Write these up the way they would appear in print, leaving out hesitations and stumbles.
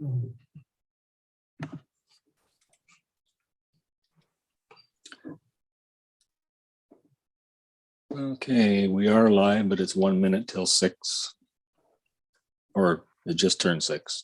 Okay, we are live, but it's 1 minute till 6, or it just turned 6.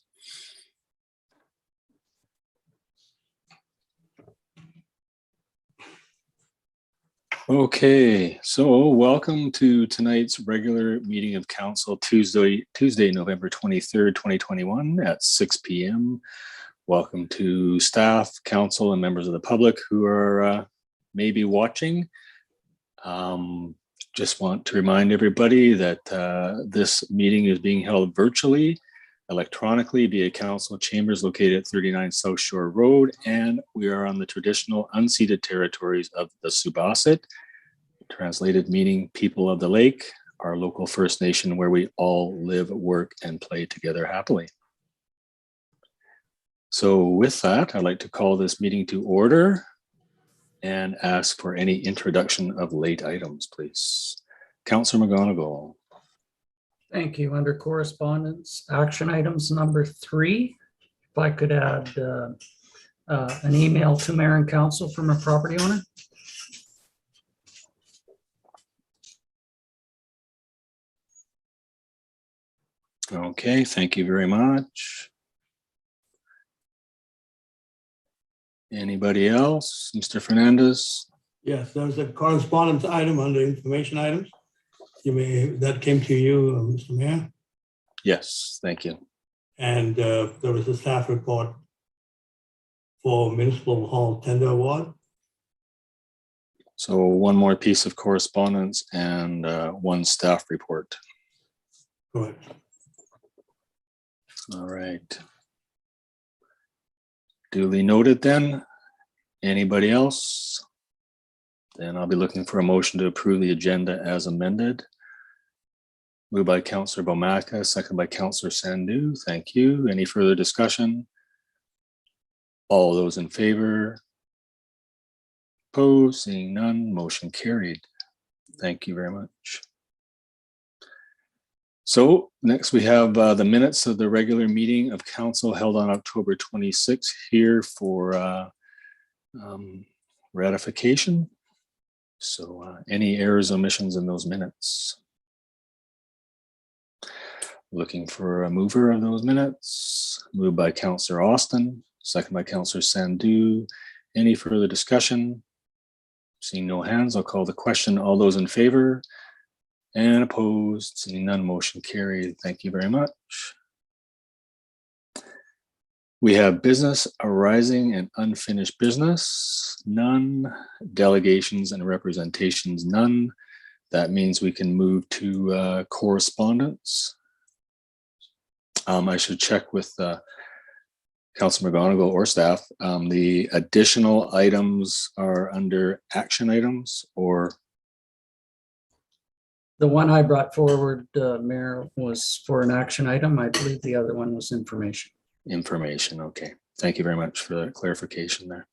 Okay, so welcome to tonight's regular meeting of council, Tuesday, November 23rd, 2021 at 6 p.m. Welcome to staff, council, and members of the public who are maybe watching. Just want to remind everybody that this meeting is being held virtually, electronically via council chambers located at 39 South Shore Road, and we are on the traditional unceded territories of the Subasit, translated meaning people of the lake, our local First Nation where we all live, work, and play together happily. So with that, I'd like to call this meeting to order and ask for any introduction of late items, please. Councillor McGonigal. Thank you. Under correspondence, action items number 3, if I could add an email to mayor and council from a property owner. Okay, thank you very much. Anybody else? Mr. Fernandez? Yes, there's a correspondence item under information items. That came to you, Mr. Mayor. Yes, thank you. And there was a staff report for Municipal Hall Tender Award. So one more piece of correspondence and one staff report. Correct. All right. Duly noted then. Anybody else? Then I'll be looking for a motion to approve the agenda as amended. Moved by Councillor Bomaka, second by Councillor Sandu. Thank you. Any further discussion? All those in favor? Opposed? Seeing none, motion carried. Thank you very much. So next we have the minutes of the regular meeting of council held on October 26th here for ratification. So any errors, omissions in those minutes? Looking for a mover of those minutes. Moved by Councillor Austin, second by Councillor Sandu. Any further discussion? Seeing no hands, I'll call the question. All those in favor? And opposed? Seeing none, motion carried. Thank you very much. We have business arising and unfinished business, none. Delegations and representations, none. That means we can move to correspondence. I should check with Councilor McGonigal or staff. The additional items are under action items, or? The one I brought forward, Mayor, was for an action item. I believe the other one was information. Information, okay. Thank you very much for that clarification there.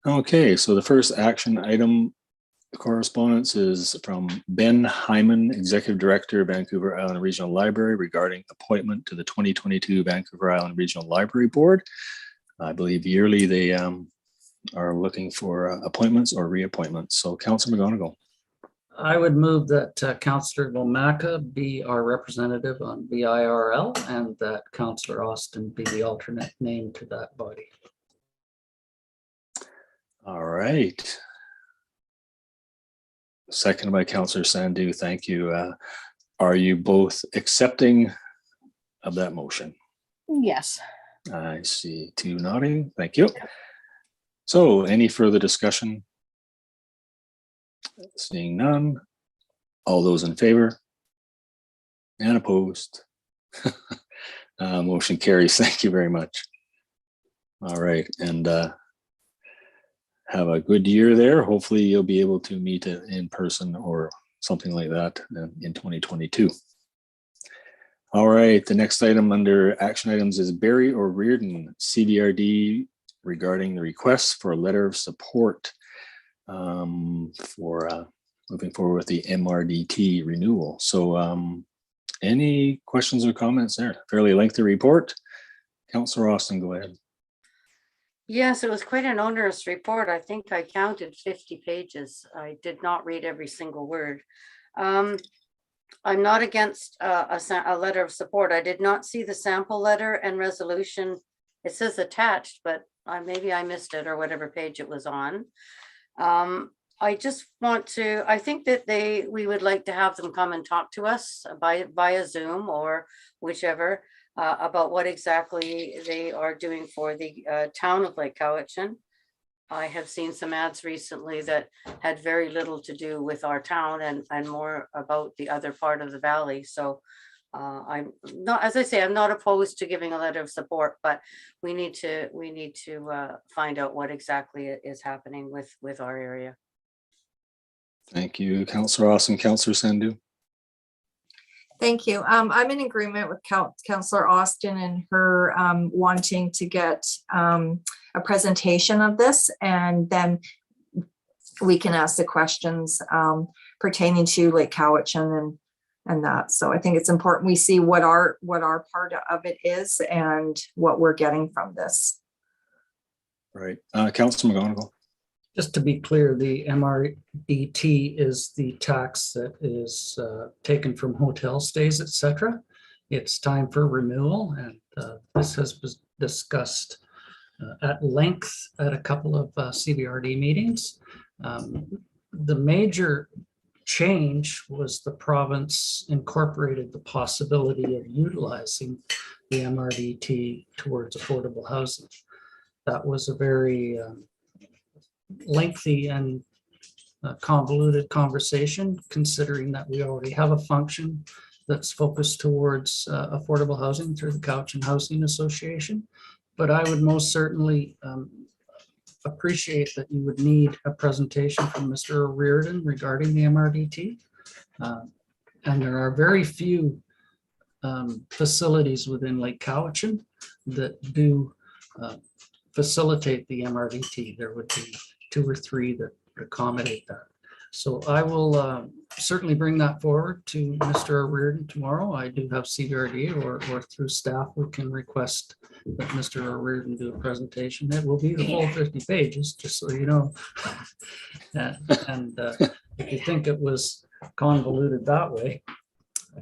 Okay, so the first action item correspondence is from Ben Hyman, Executive Director, Vancouver Island Regional Library, regarding appointment to the 2022 Vancouver Island Regional Library Board. I believe yearly they are looking for appointments or reappointments. So Councilor McGonigal. I would move that Councillor Bomaka be our representative on VIRL and that Councillor Austin be the alternate name to that body. All right. Second by Councillor Sandu. Thank you. Are you both accepting of that motion? Yes. I see 2 nodding. Thank you. So any further discussion? Seeing none. All those in favor? And opposed? Motion carries. Thank you very much. All right. And have a good year there. Hopefully you'll be able to meet in person or something like that in 2022. All right. The next item under action items is Barry O'Riordan, CBRD, regarding the request for a letter of support for moving forward with the MRDT renewal. So any questions or comments there? Fairly lengthy report. Councillor Austin, go ahead. Yes, it was quite an onerous report. I think I counted 50 pages. I did not read every single word. I'm not against a letter of support. I did not see the sample letter and resolution. It says attached, but maybe I missed it or whatever page it was on. I just want to, I think that we would like to have them come and talk to us via Zoom or whichever about what exactly they are doing for the town of Lake Cowichan. I have seen some ads recently that had very little to do with our town and more about the other part of the valley. So I'm not, as I say, I'm not opposed to giving a letter of support, but we need to find out what exactly is happening with our area. Thank you, Councillor Austin. Councillor Sandhu. Thank you. I'm in agreement with Councillor Austin and her wanting to get a presentation of this, and then we can ask the questions pertaining to Lake Cowichan and that. So I think it's important we see what our part of it is and what we're getting from this. Right. Councillor McGonigal. Just to be clear, the MRDT is the tax that is taken from hotel stays, etc. It's time for renewal, and this has been discussed at length at a couple of CBRD meetings. The major change was the province incorporated the possibility of utilizing the MRDT towards affordable housing. That was a very lengthy and convoluted conversation, considering that we already have a function that's focused towards affordable housing through the Cowichan Housing Association. But I would most certainly appreciate that you would need a presentation from Mr. O'Riordan regarding the MRDT. And there are very few facilities within Lake Cowichan that do facilitate the MRDT. There would be 2 or 3 that accommodate that. So I will certainly bring that forward to Mr. O'Riordan tomorrow. I do have CBRD or through staff, we can request that Mr. O'Riordan do a presentation. It will be the whole 50 pages, just so you know. And if you think it was convoluted that way,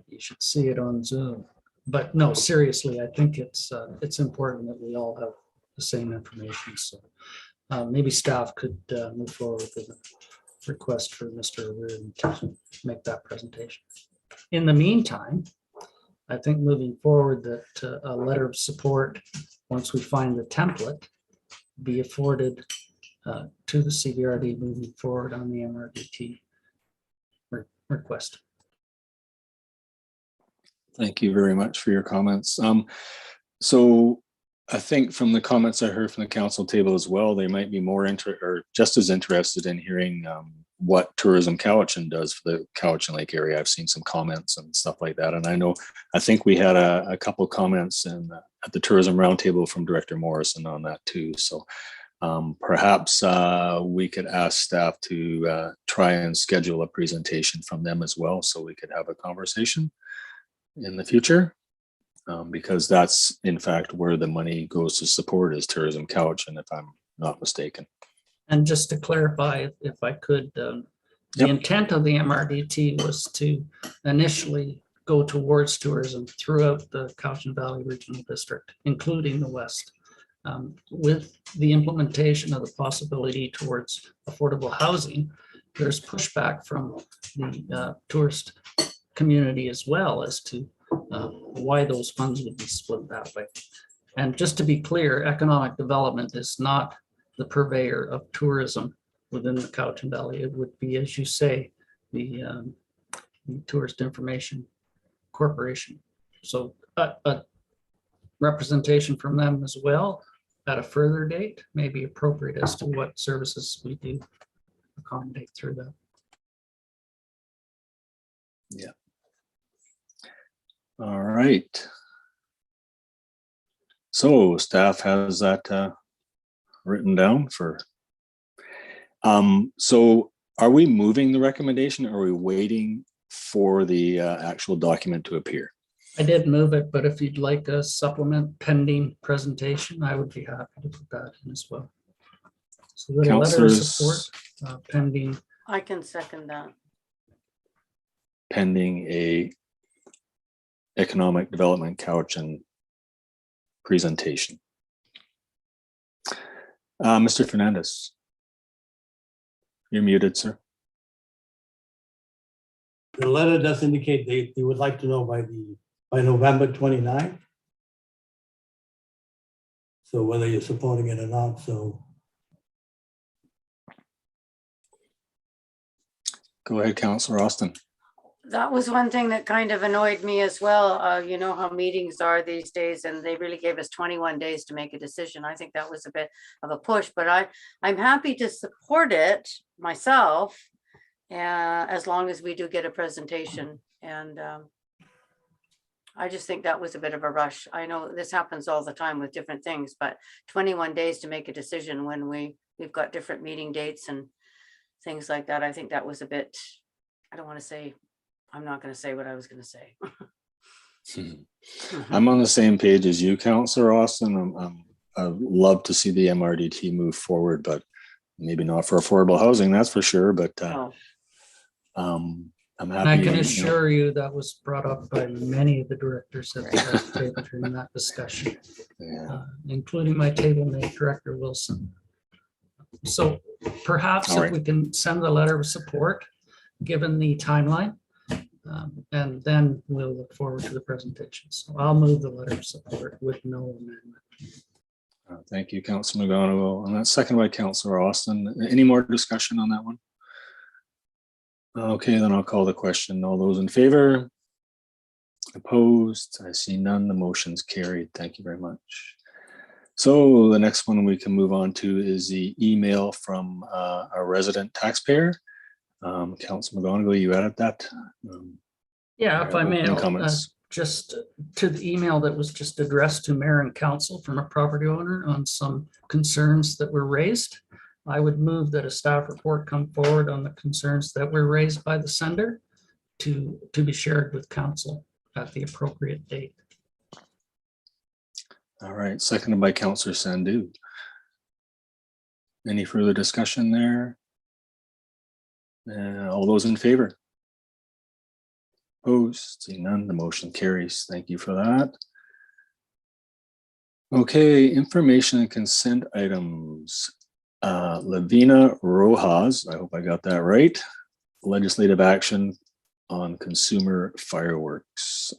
you should see it on Zoom. But no, seriously, I think it's important that we all have the same information. So maybe staff could move forward with a request for Mr. O'Riordan to make that presentation. In the meantime, I think moving forward that a letter of support, once we find the template, be afforded to the CBRD moving forward on the MRDT request. Thank you very much for your comments. So I think from the comments I heard from the council table as well, they might be more or just as interested in hearing what Tourism Cowichan does for the Cowichan Lake area. I've seen some comments and stuff like that. And I think we had a couple of comments at the Tourism Roundtable from Director Morrison on that too. So perhaps we could ask staff to try and schedule a presentation from them as well, so we could have a conversation in the future. Because that's in fact where the money goes to support is Tourism Cowichan, if I'm not mistaken. And just to clarify, if I could, the intent of the MRDT was to initially go towards tourism throughout the Cowichan Valley Regional District, including the West. With the implementation of the possibility towards affordable housing, there's pushback from the tourist community as well as to why those funds would be split that way. And just to be clear, economic development is not the purveyor of tourism within the Cowichan Valley. It would be, as you say, the Tourist Information Corporation. So a representation from them as well at a further date may be appropriate as to what services we do accommodate through that. Yeah. All right. So staff has that written down for. So are we moving the recommendation or are we waiting for the actual document to appear? I did move it, but if you'd like a supplement pending presentation, I would be happy to put that in as well. So the letter of support Councillors, pending. I can second that. pending a economic development couch and presentation. Mr. Fernandez. You're muted, sir. The letter does indicate they would like to know by November 29th. So whether you're supporting it or not, so. Go ahead, Councillor Austin. That was one thing that kind of annoyed me as well. You know how meetings are these days, and they really gave us 21 days to make a decision. I think that was a bit of a push, but I'm happy to support it myself, as long as we do get a presentation. And I just think that was a bit of a rush. I know this happens all the time with different things, but 21 days to make a decision when we've got different meeting dates and things like that. I think that was a bit, I don't want to say, I'm not going to say what I was going to say. I'm on the same page as you, Councillor Austin. I'd love to see the MRDT move forward, but maybe not for affordable housing, that's for sure. But Oh, I'm happy. And I can you know, assure you that was brought up by many of the directors at the table during that discussion, yeah. including my table mate, Director Wilson. So perhaps All if right. we can send a letter of support, given the timeline, and then we'll look forward to the presentation. So I'll move the letter of support with no amendment. Thank you, Councillor McGonigal. And that's seconded by Councillor Austin. Any more discussion on that one? Okay, then I'll call the question. All those in favor? Opposed? I see none. The motion's carried. Thank you very much. So the next one we can move on to is the email from a resident taxpayer. Councillor McGonigal, you added that? Yeah, if I may, Opening comments. just to the email that was just addressed to mayor and council from a property owner on some concerns that were raised. I would move that a staff report come forward on the concerns that were raised by the sender to be shared with council at the appropriate date. All right, seconded by Councillor Sandu. Any further discussion there? All those in favor? Opposed? Seeing none, the motion carries. Thank you for that. Okay, information and consent items. Lavina Rojas, I hope I got that right. Legislative action on consumer fireworks.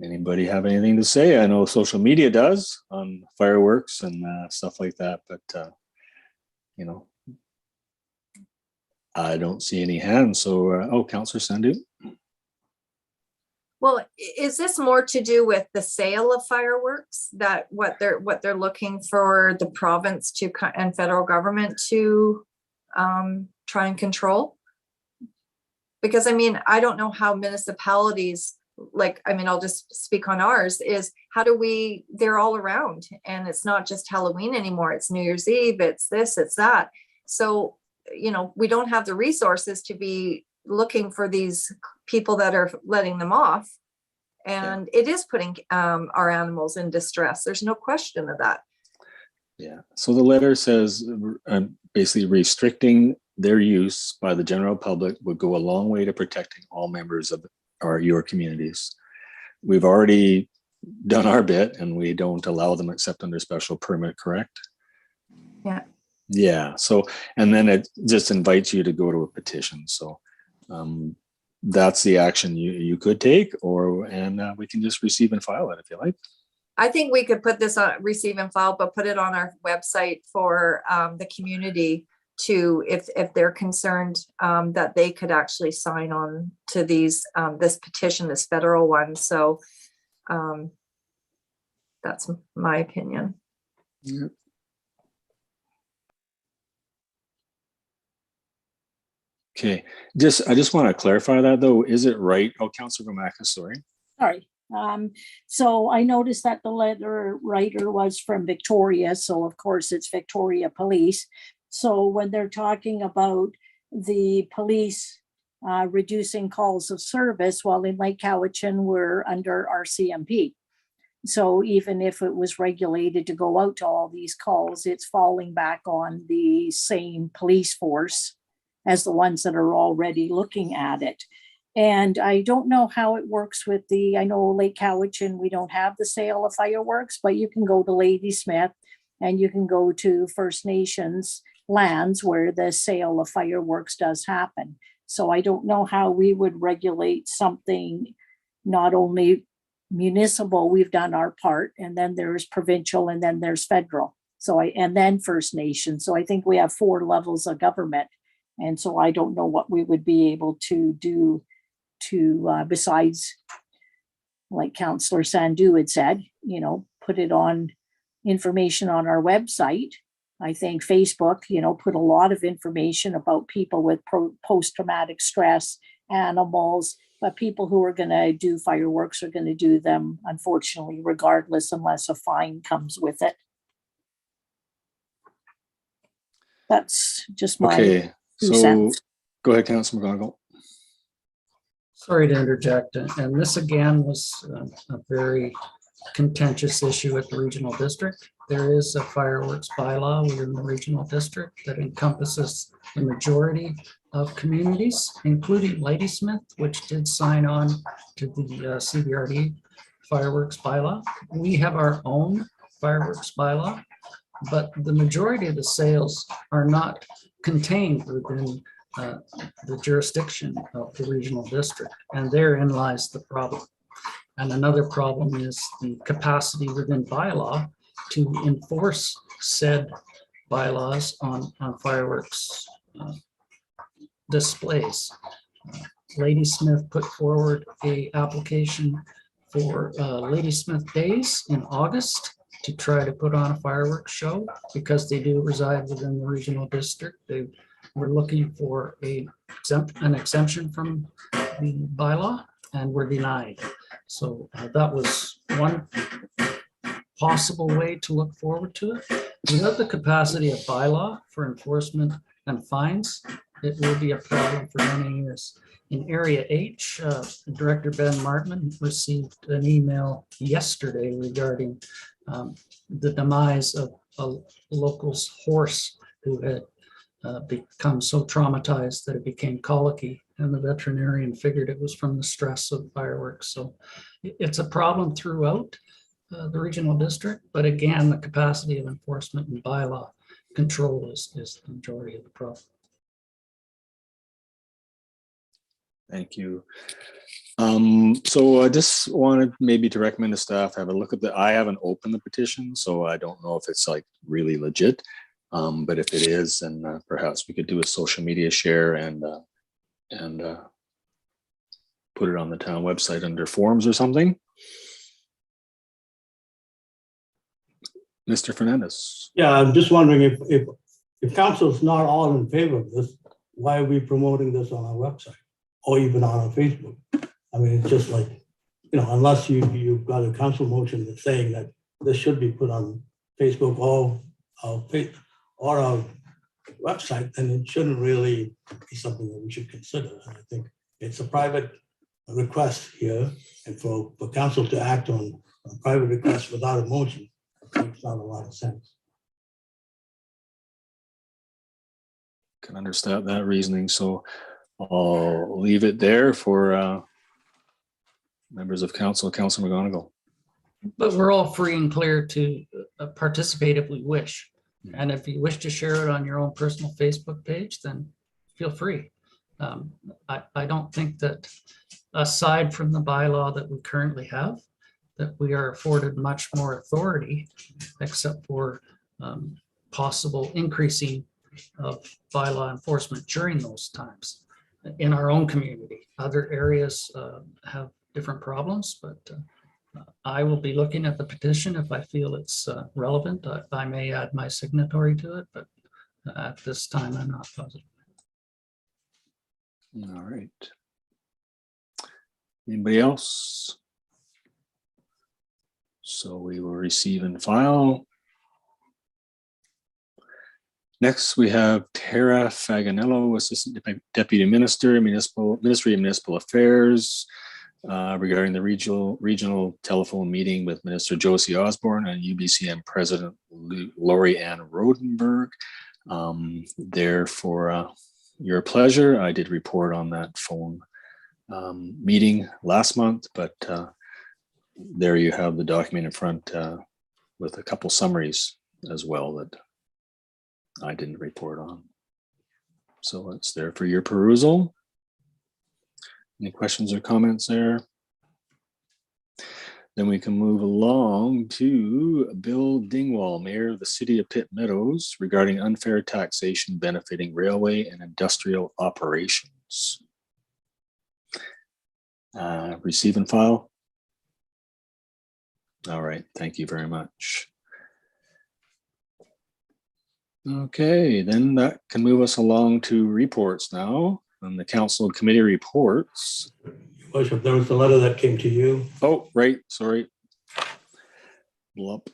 Anybody have anything to say? I know social media does on fireworks and stuff like that, but you know, I don't see any hands. So, Councillor Sandu. Well, is this more to do with the sale of fireworks, that what they're looking for the province to and federal government to try and control? Because I mean, I don't know how municipalities, like, I mean, I'll just speak on ours, is how do they're all around, and it's not just Halloween anymore. It's New Year's Eve, it's this, it's that. So, you know, we don't have the resources to be looking for these people that are letting them off. And it is putting our animals in distress. There's no question of that. Yeah. So the letter says basically restricting their use by the general public would go a long way to protecting all members of your communities. We've already done our bit and we don't allow them except under special permit, correct? Yeah. Yeah. So, and then it just invites you to go to a petition. So that's the action you could take, and we can just receive and file it if you like. I think we could put this on receive and file, but put it on our website for the community to, if they're concerned, that they could actually sign on to these this petition, this federal one. So that's my opinion. Yep. Okay, I just want to clarify that though. Is it right? Oh, Councillor Gomaka, sorry. Sorry. So I noticed that the letter writer was from Victoria. So of course it's Victoria Police. So when they're talking about the police reducing calls of service, while in Lake Cowichan, we're under RCMP. So even if it was regulated to go out to all these calls, it's falling back on the same police force as the ones that are already looking at it. And I don't know how it works with I know Lake Cowichan, we don't have the sale of fireworks, but you can go to Ladysmith and you can go to First Nations lands where the sale of fireworks does happen. So I don't know how we would regulate something, not only municipal, we've done our part, and then there's provincial, and then there's federal. And then First Nation. So I think we have 4 levels of government. And so I don't know what we would be able to do besides, like Councillor Sandu had said, put it on information on our website. I think Facebook, put a lot of information about people with post-traumatic stress, animals, but people who are going to do fireworks are going to do them, unfortunately, regardless, unless a fine comes with it. That's just my Okay, 2 so cents. go ahead, Councilor McGonigal. Sorry to interject, and this again was a very contentious issue at the regional district. There is a fireworks bylaw within the regional district that encompasses the majority of communities, including Ladysmith, which did sign on to the CBRD fireworks bylaw. We have our own fireworks bylaw, but the majority of the sales are not contained within the jurisdiction of the regional district, and therein lies the problem. And another problem is the capacity within bylaw to enforce said bylaws on fireworks displays. Ladysmith put forward a application for Ladysmith Days in August to try to put on a fireworks show because they do reside within the regional district. They were looking for an exemption from the bylaw and were denied. So that was one possible way to look forward to it. Without the capacity of bylaw for enforcement and fines, it will be a problem for many years. In Area H, Director Ben Martman received an email yesterday regarding the demise of a local's horse who had become so traumatized that it became colicky, and the veterinarian figured it was from the stress of fireworks. So it's a problem throughout the regional district, but again, the capacity of enforcement and bylaw control is the majority of the problem. Thank you. So I just wanted maybe to recommend to staff have a look at I haven't opened the petition, so I don't know if it's like really legit. But if it is, then perhaps we could do a social media share and put it on the town website under forums or something. Mr. Fernandez. Yeah, I'm just wondering if council's not all in favor of this, why are we promoting this on our website or even on our Facebook? I mean, it's just like, unless you've got a council motion that's saying that this should be put on Facebook or our website, then it shouldn't really be something that we should consider. And I think it's a private request here, and for council to act on a private request without a motion makes not a lot of sense. Can understand that reasoning, so I'll leave it there for members of council. Councilor McGonigal. But we're all free and clear to participate if we wish. And if you wish to share it on your own personal Facebook page, then feel free. I don't think that, aside from the bylaw that we currently have, that we are afforded much more authority, except for possible increasing of bylaw enforcement during those times in our own community. Other areas have different problems, but I will be looking at the petition. If I feel it's relevant, I may add my signatory to it, but at this time, I'm not positive. All right. Anybody else? So we will receive and file. Next, we have Tara Faganello, Assistant Deputy Minister, Ministry of Municipal Affairs, regarding the regional telephone meeting with Minister Josie Osborne and UBCM President Lori Ann Rodenberg. There for your pleasure. I did report on that phone meeting last month, but there you have the document in front with a couple summaries as well that I didn't report on. So it's there for your perusal. Any questions or comments there? Then we can move along to Bill Dingwall, Mayor of the City of Pitt Meadows, regarding unfair taxation benefiting railway and industrial operations. Receive and file. All right, thank you very much. Okay, then that can move us along to reports now, and the council committee reports. Your Worship, there was a letter that came to you. Oh, right, sorry. Blup.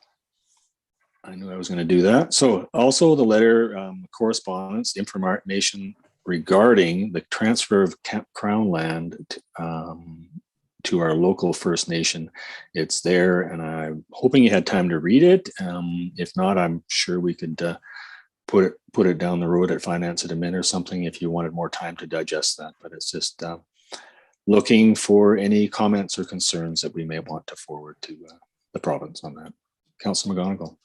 I knew I was going to do that. So also the letter correspondence, information regarding the transfer of Crown land to our local First Nation. It's there, and I'm hoping you had time to read it. If not, I'm sure we could put it down the road at Finance Admin or something if you wanted more time to digest that. But it's just looking for any comments or concerns that we may want to forward to the province on that. Councillor McGonigal.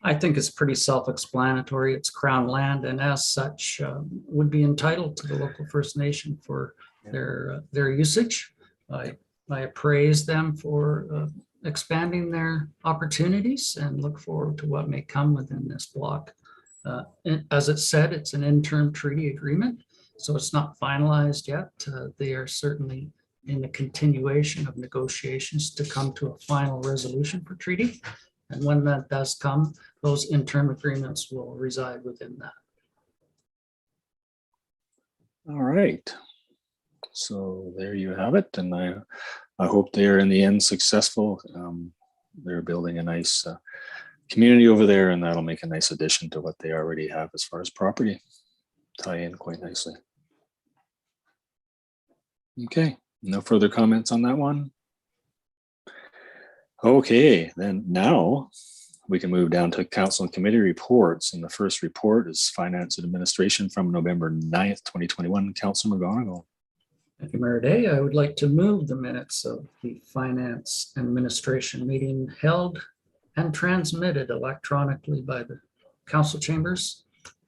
I think it's pretty self-explanatory. It's Crown land, and as such would be entitled to the local First Nation for their usage. I appraise them for expanding their opportunities and look forward to what may come within this block. As it said, it's an interim treaty agreement, so it's not finalized yet. They are certainly in the continuation of negotiations to come to a final resolution for treaty. And when that does come, those interim agreements will reside within that. All right. So there you have it. And I hope they are in the end successful. They're building a nice community over there, and that'll make a nice addition to what they already have as far as property. Tie in quite nicely. Okay, no further comments on that one. Okay, then now we can move down to council and committee reports. And the first report is Finance and Administration from November 9th, 2021. Councilor McGonigal. Thank you, Mayor Day. I would like to move the minutes of the Finance and Administration meeting held and transmitted electronically by the council chambers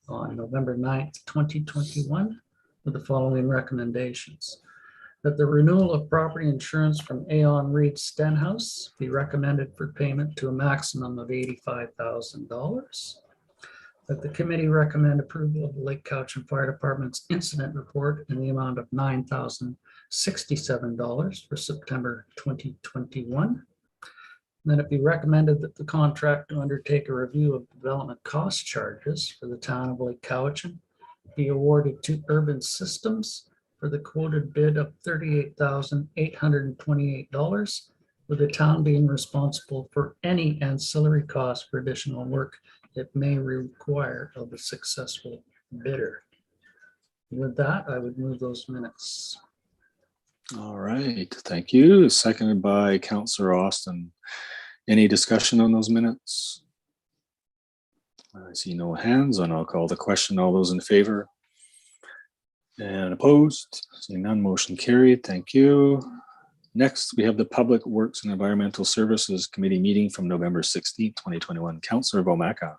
on November 9th, 2021, with the following recommendations. That the renewal of property insurance from Aon Reed Stenhouse be recommended for payment to a maximum of $85,000. That the committee recommend approval of the Lake Cowichan Fire Department's incident report in the amount of $9,067 for September 2021. And then it be recommended that the contract to undertake a review of development cost charges for the town of Lake Cowichan be awarded to Urban Systems for the quoted bid of $38,828, with the town being responsible for any ancillary costs for additional work it may require of a successful bidder. With that, I would move those minutes. All right, thank you. Seconded by Councillor Austin. Any discussion on those minutes? I see no hands, and I'll call the question. All those in favor? And opposed? Seeing none, motion carried. Thank you. Next, we have the Public Works and Environmental Services Committee meeting from November 16th, 2021. Councillor Vomaka.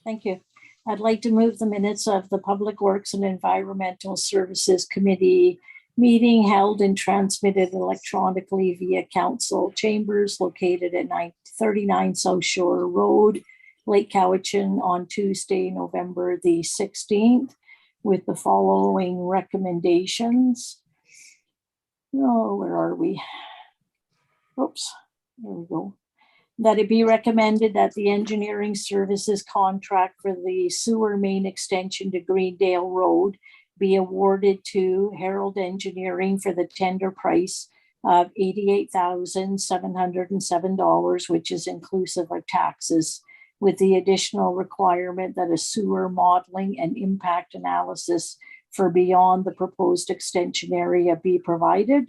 Thank you. I'd like to move the minutes of the Public Works and Environmental Services Committee meeting held and transmitted electronically via council chambers located at 939 South Shore Road, Lake Cowichan, on Tuesday, November the 16th, with the following recommendations. Oh, where are we? Oops, there we go. That it be recommended that the engineering services contract for the sewer main extension to Greendale Road be awarded to Herald Engineering for the tender price of $88,707, which is inclusive of taxes, with the additional requirement that a sewer modeling and impact analysis for beyond the proposed extension area be provided,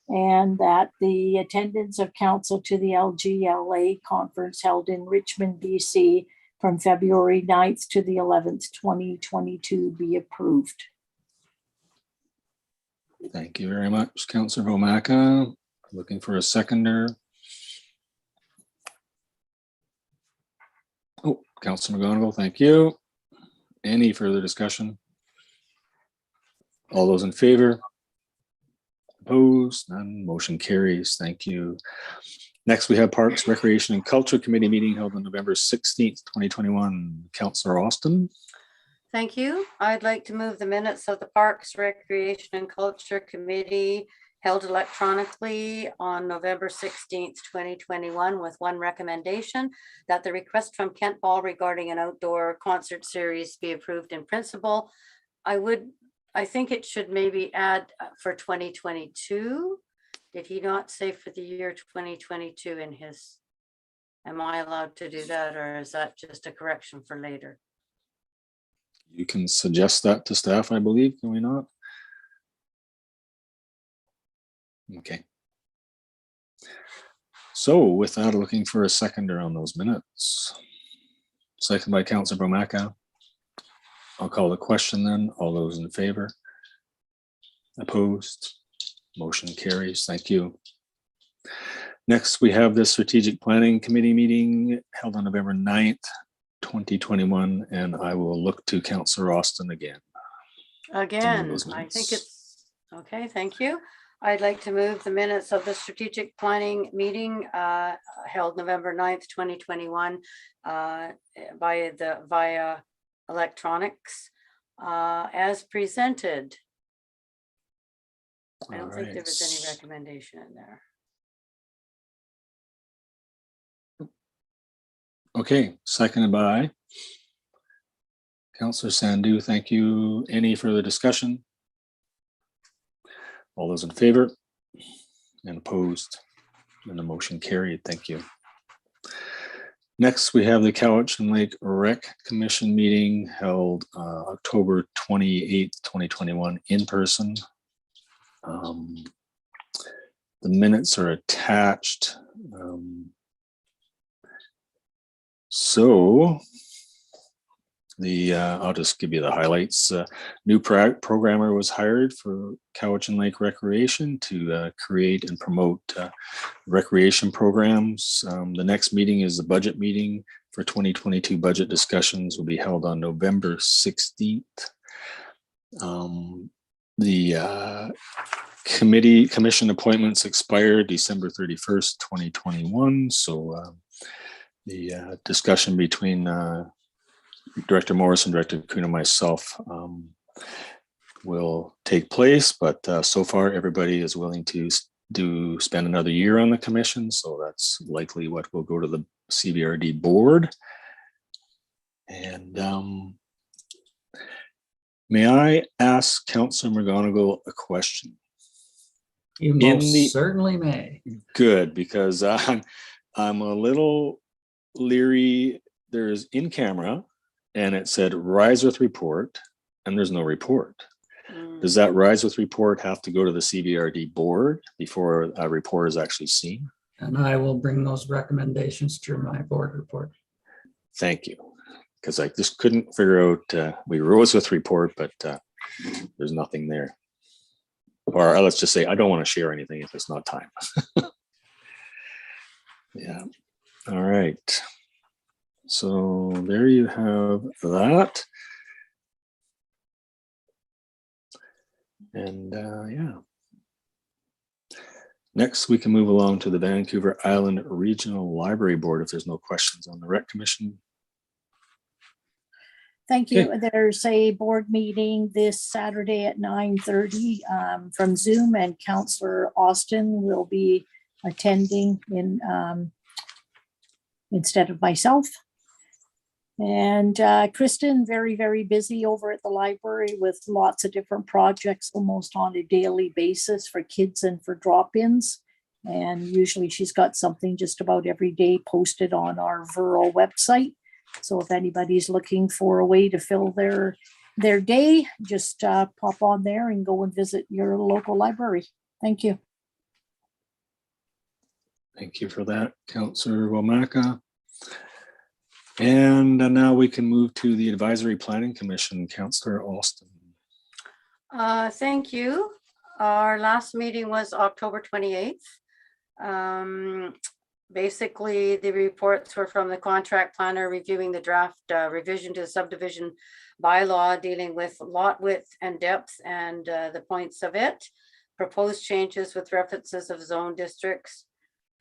and that the attendance of council to the LGLA conference held in Richmond, BC from February 9th to the 11th, 2022 be approved. Thank you very much, Councillor Vomaka. Looking for a seconder. Oh, Councillor McGonigal, thank you. Any further discussion? All those in favor? Opposed? None. Motion carries. Thank you. Next, we have Parks, Recreation and Culture Committee meeting held on November 16th, 2021. Councillor Austin. Thank you. I'd like to move the minutes of the Parks, Recreation and Culture Committee held electronically on November 16th, 2021 with one recommendation, that the request from Kent Ball regarding an outdoor concert series be approved in principle. I think it should maybe add for 2022. Did he not say for the year 2022 in his, am I allowed to do that, or is that just a correction for later? You can suggest that to staff, I believe, can we not? Okay. So with that, looking for a seconder on those minutes. Second by Councillor Vomaka. I'll call the question then. All those in favor? Opposed? Motion carries. Thank you. Next, we have the Strategic Planning Committee meeting held on November 9th, 2021, and I will look to Councillor Austin again. Again, those I minutes. think it's, okay, thank you. I'd like to move the minutes of the strategic planning meeting held November 9th, 2021 via electronics as presented. I don't think there was any recommendation in there. Okay, seconded by Councillor Sandhu. Thank you. Any further discussion? All those in favor and opposed, and the motion carried. Thank you. Next, we have the Cowichan Lake Rec Commission meeting held October 28th, 2021 in person. The minutes are attached. So I'll just give you the highlights. New programmer was hired for Cowichan Lake Recreation to create and promote recreation programs. The next meeting is the budget meeting for 2022 budget discussions will be held on November 16th. The commission appointments expire December 31st, 2021. So the discussion between Director Morris and Director Kuhn and myself will take place, but so far everybody is willing to spend another year on the commission, so that's likely what will go to the CBRD board. And may I ask Councillor McGonigal a question? You most certainly may. Good, because I'm a little leery. There's in camera and it said rise with report, and there's no report. Does that rise with report have to go to the CBRD board before a report is actually seen? And I will bring those recommendations to my board report. Thank you. Because I just couldn't figure out, we rose with report, but there's nothing there. Or let's just say, I don't want to share anything if it's not time. Yeah. All right. So there you have that. And yeah. Next, we can move along to the Vancouver Island Regional Library Board if there's no questions on the Rec Commission. Thank you. Okay. There's a board meeting this Saturday at 9:30 from Zoom, and Councillor Austin will be attending instead of myself. And Kristen, very, very busy over at the library with lots of different projects almost on a daily basis for kids and for drop-ins. And usually she's got something just about every day posted on our Rural website. So if anybody's looking for a way to fill their day, just pop on there and go and visit your local library. Thank you. Thank you for that, Councillor Wamaka. And now we can move to the Advisory Planning Commission, Councillor Alston. Thank you. Our last meeting was October 28th. Basically, the reports were from the contract planner reviewing the draft revision to the subdivision bylaw dealing with lot width and depth and the points of it, proposed changes with references of zone districts,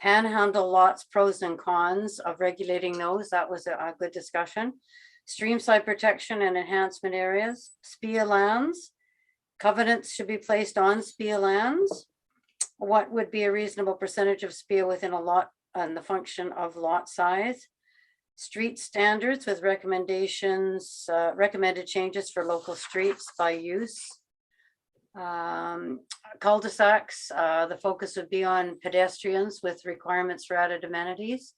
panhandle lots, pros and cons of regulating those. That was a good discussion. Streamside protection and enhancement areas, SPIA lands, covenants should be placed on SPIA lands. What would be a reasonable percentage of SPIA within a lot and the function of lot size? Street standards with recommendations, recommended changes for local streets by use. Cul-de-sacs, the focus would be on pedestrians with requirements for added amenities.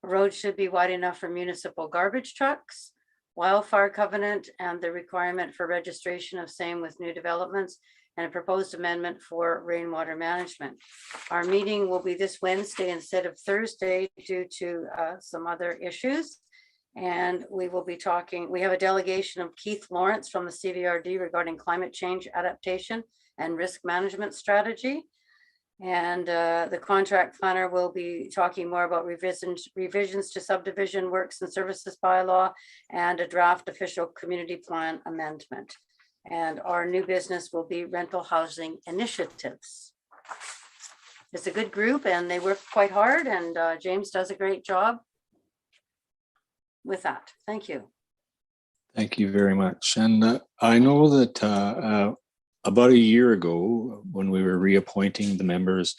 Roads should be wide enough for municipal garbage trucks. Wildfire covenant and the requirement for registration of same with new developments, and a proposed amendment for rainwater management. Our meeting will be this Wednesday instead of Thursday due to some other issues. And we will be talking, we have a delegation of Keith Lawrence from the CVRD regarding climate change adaptation and risk management strategy. And the contract planner will be talking more about revisions to subdivision works and services bylaw and a draft official community plan amendment. And our new business will be rental housing initiatives. It's a good group and they work quite hard, and James does a great job with that. Thank you. Thank you very much. And I know that about a year ago, when we were reappointing the members,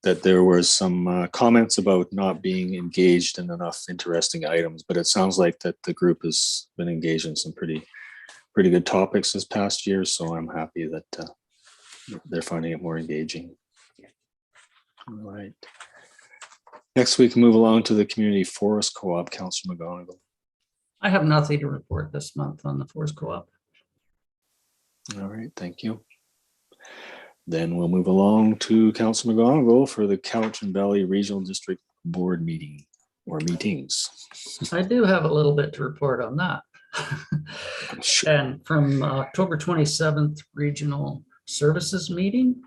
that there was some comments about not being engaged in enough interesting items, but it sounds like that the group has been engaged in some pretty good topics this past year. So I'm happy that they're finding it more engaging. All right. Next, we can move along to the Community Forest Co-op, Councillor McGonigal. I have nothing to report this month on the Forest Co-op. All right, thank you. Then we'll move along to Councillor McGonigal for the Cowichan Valley Regional District Board meeting or meetings. I do have a little bit to report on that. I'm sure. And from October 27th Regional Services meeting,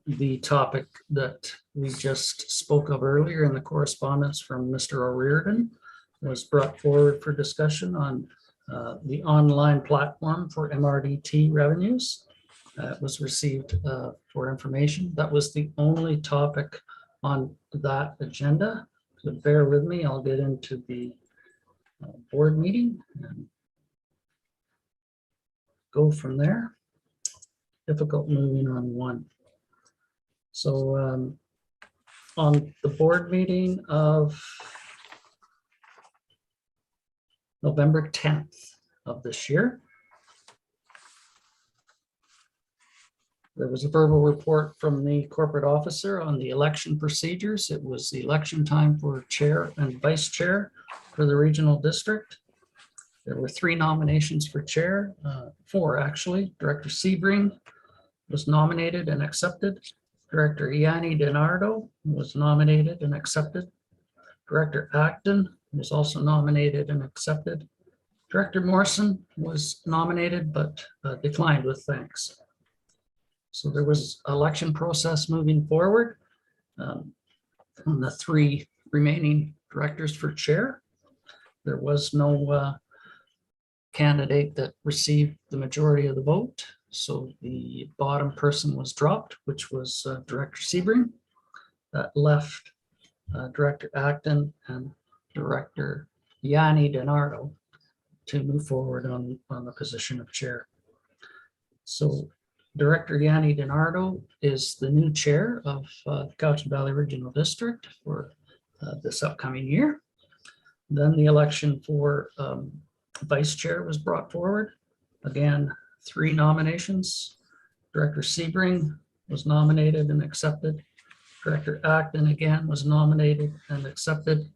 the topic that we just spoke of earlier in the correspondence from Mr. O'Riordan was brought forward for discussion on the online platform for MRDT revenues. It was received for information. That was the only topic on that agenda. So bear with me, I'll get into the board meeting and go from there. Difficult moving on one. So on the board meeting of November 10th of this year, there was a verbal report from the corporate officer on the election procedures. It was the election time for chair and vice chair for the regional district. There were 3 nominations for chair, 4 actually. Director Sebring was nominated and accepted. Director Yanni DiNardo was nominated and accepted. Director Acton was also nominated and accepted. Director Morrison was nominated but declined with thanks. So there was election process moving forward on the 3 remaining directors for chair. There was no candidate that received the majority of the vote. So the bottom person was dropped, which was Director Sebring. That left Director Acton and Director Yanni DiNardo to move forward on the position of chair. So Director Yanni DiNardo is the new chair of Cowichan Valley Regional District for this upcoming year. Then the election for vice chair was brought forward. Again, 3 nominations. Director Sebring was nominated and accepted. Director Acton again was nominated and accepted.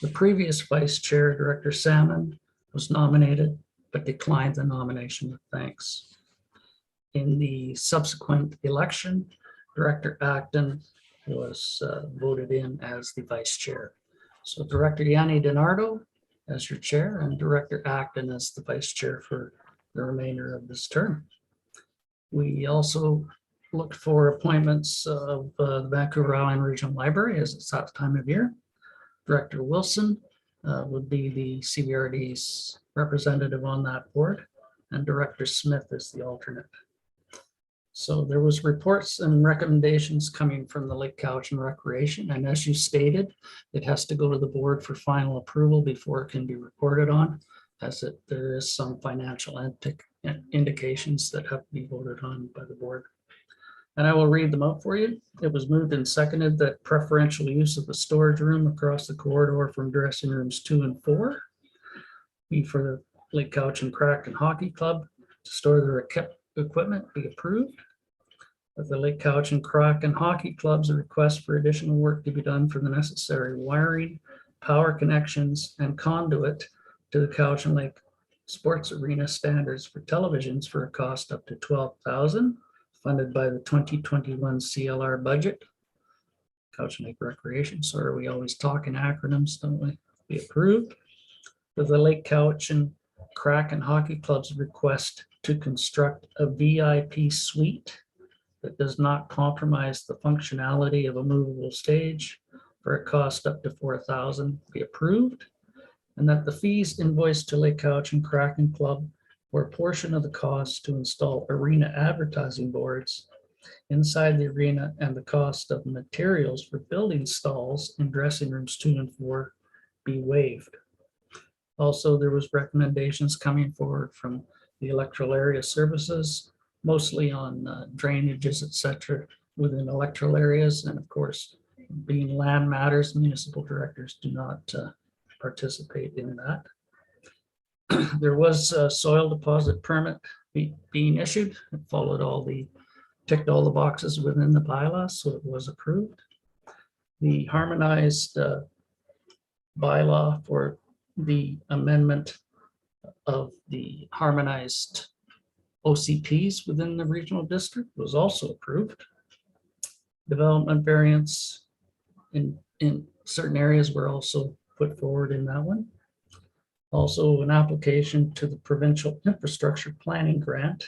The previous vice chair, Director Salmon, was nominated but declined the nomination with thanks. In the subsequent election, Director Acton was voted in as the vice chair. So Director Yanni DiNardo as your chair and Director Acton as the vice chair for the remainder of this term. We also looked for appointments of the Vancouver Island Regional Library as it's that time of year. Director Wilson would be the CBRD's representative on that board, and Director Smith is the alternate. So there was reports and recommendations coming from the Lake Cowichan Recreation, and as you stated, it has to go to the board for final approval before it can be reported on, as there is some financial indications that have to be voted on by the board. And I will read them out for you. It was moved and seconded that preferential use of the storage room across the corridor from dressing rooms 2 and 4 be for the Lake Cowichan Kraken Hockey Club to store their equipment be approved. That the Lake Cowichan Kraken Hockey Club's request for additional work to be done for the necessary wiring, power connections, and conduit to the Cowichan Lake Sports Arena standards for televisions for a cost up to $12,000, funded by the 2021 CLR budget. Cowichan Lake Recreation, so are we always talking acronyms, don't we? Be approved. For the Lake Cowichan Kraken Hockey Club's request to construct a VIP suite that does not compromise the functionality of a movable stage for a cost up to $4,000 be approved. And that the fees invoiced to Lake Cowichan Kraken Club were a portion of the cost to install arena advertising boards inside the arena and the cost of materials for building stalls in dressing rooms 2 and 4 be waived. Also, there was recommendations coming forward from the electoral area services, mostly on drainages, etc., within electoral areas. And of course, being land matters, municipal directors do not participate in that. There was a soil deposit permit being issued. It ticked all the boxes within the bylaws, so it was approved. The harmonized bylaw for the amendment of the harmonized OCPs within the regional district was also approved. Development variants in certain areas were also put forward in that one. Also, an application to the Provincial Infrastructure Planning Grant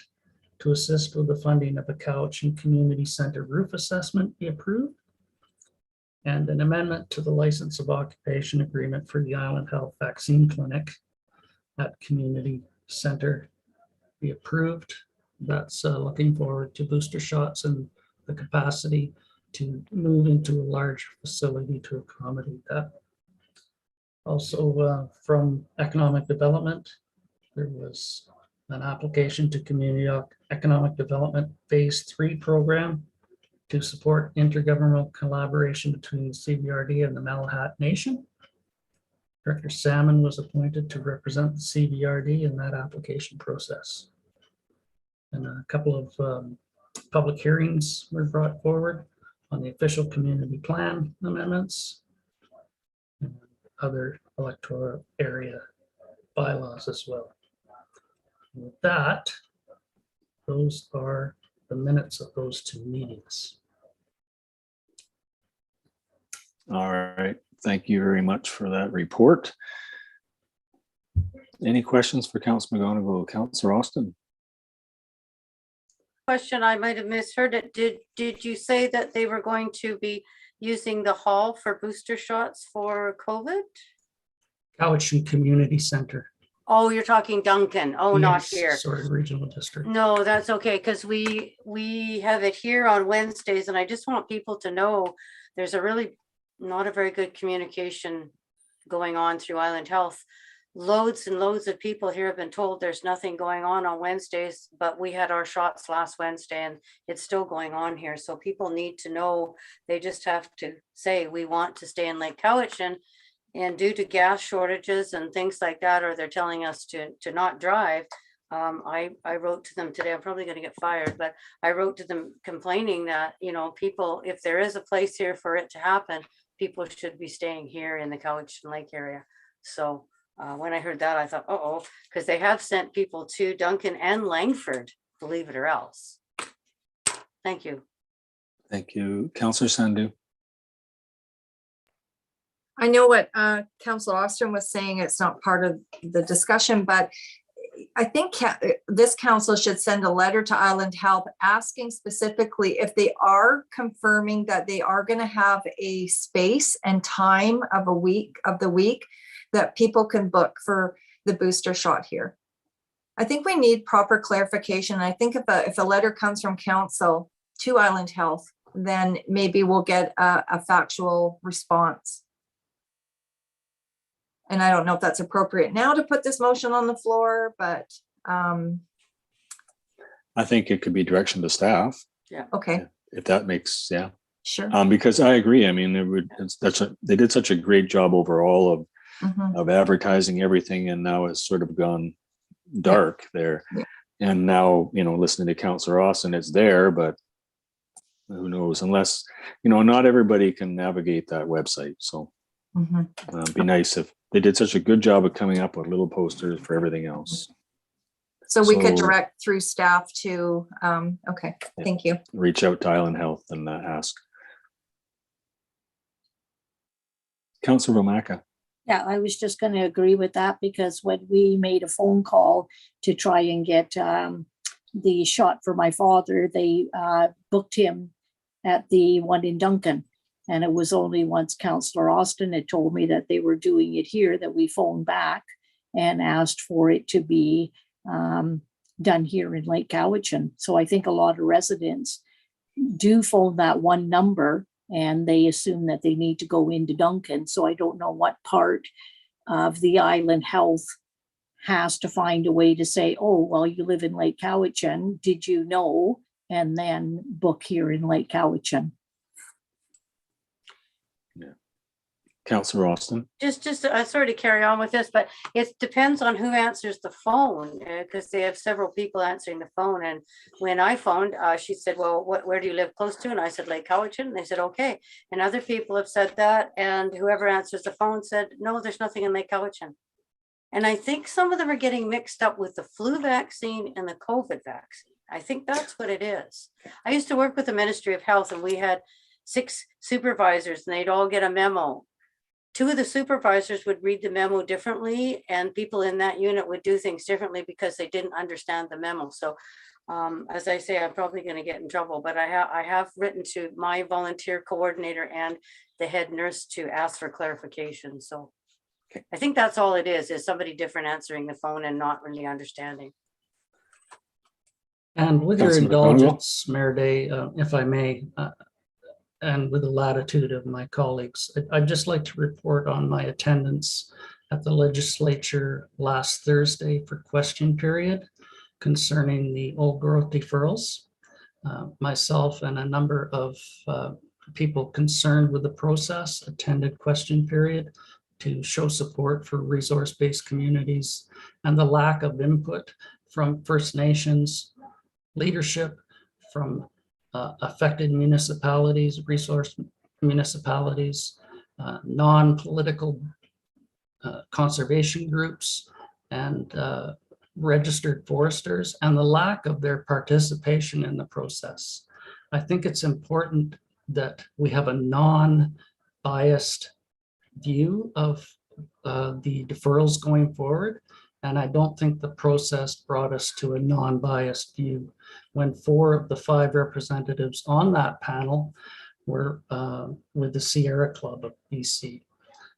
to assist with the funding of a Cowichan Community Center roof assessment be approved. And an amendment to the license of occupation agreement for the Island Health Vaccine Clinic at Community Center be approved. That's looking forward to booster shots and the capacity to move into a large facility to accommodate that. Also, from economic development, there was an application to Community Economic Development Phase 3 program to support intergovernmental collaboration between the CBRD and the Malahat Nation. Director Salmon was appointed to represent the CBRD in that application process. And a couple of public hearings were brought forward on the official community plan amendments and other electoral area bylaws as well. With that, those are the minutes of those 2 meetings. All right, thank you very much for that report. Any questions for Councilor McGonigal? Councilor Austin? Question, I might have misheard it. Did you say that they were going to be using the hall for booster shots for COVID? Cowichan Community Center. Oh, you're talking Duncan. Oh, not Yes, here. sorry, regional district. No, that's okay, because we have it here on Wednesdays, and I just want people to know there's a really not a very good communication going on through Island Health. Loads and loads of people here have been told there's nothing going on Wednesdays, but we had our shots last Wednesday and it's still going on here. So people need to know, they just have to say, we want to stay in Lake Cowichan, and due to gas shortages and things like that, or they're telling us to not drive, I wrote to them today, I'm probably gonna get fired, but I wrote to them complaining that, you know, people, if there is a place here for it to happen, people should be staying here in the Cowichan Lake area. So when I heard that, I thought, oh, because they have sent people to Duncan and Langford, believe it or else. Thank you. Thank you. Councillor Sandu. I know what Councillor Austin was saying, it's not part of the discussion, but I think this council should send a letter to Island Health asking specifically if they are confirming that they are going to have a space and time of the week that people can book for the booster shot here. I think we need proper clarification. I think if a letter comes from council to Island Health, then maybe we'll get a factual response. And I don't know if that's appropriate now to put this motion on the floor, but I think it could be direction to staff, okay, if that makes, sure. because I agree. I mean, they did such a great job overall Mhm. of advertising everything, and now it's sort of gone dark there. Yeah. And now, you know, listening to Councillor Austin, it's there, but who knows, unless, you know, not everybody can navigate that website. So Mhm. it'd be nice if they did such a good job of coming up with little posters for everything else. So we could So- direct through staff to, okay, Yeah. thank you. Reach out to Island Health and ask. Councillor Romaka. Yeah, I was just going to agree with that, because when we made a phone call to try and get the shot for my father, they booked him at the one in Duncan. And it was only once Councillor Austin had told me that they were doing it here that we phoned back and asked for it to be done here in Lake Cowichan. So I think a lot of residents do phone that one number and they assume that they need to go into Duncan. So I don't know what part of the Island Health has to find a way to say, oh, well, you live in Lake Cowichan, did you know? And then book here in Lake Cowichan. Councillor Austin. Just sorry to carry on with this, but it depends on who answers the phone, because they have several people answering the phone. And when I phoned, she said, well, where do you live close to? And I said, Lake Cowichan. And they said, okay. And other people have said that. And whoever answers the phone said, no, there's nothing in Lake Cowichan. And I think some of them are getting mixed up with the flu vaccine and the COVID vaccine. I think that's what it is. I used to work with the Ministry of Health, and we had 6 supervisors, and they'd all get a memo. 2 of the supervisors would read the memo differently, and people in that unit would do things differently because they didn't understand the memo. So as I say, I'm probably going to get in trouble, but I have written to my volunteer coordinator and the head nurse to ask for clarification. So okay. I think that's all it is somebody different answering the phone and not really understanding. And with your Councillor McGonigal. indulgence, Mayor Day, if I may, and with the latitude of my colleagues, I'd just like to report on my attendance at the legislature last Thursday for question period concerning the old growth deferrals. Myself and a number of people concerned with the process attended question period to show support for resource-based communities and the lack of input from First Nations leadership, from affected municipalities, resource municipalities, non-political conservation groups, and registered foresters, and the lack of their participation in the process. I think it's important that we have a non-biased view of the deferrals going forward. And I don't think the process brought us to a non-biased view when 4 of the 5 representatives on that panel were with the Sierra Club of BC.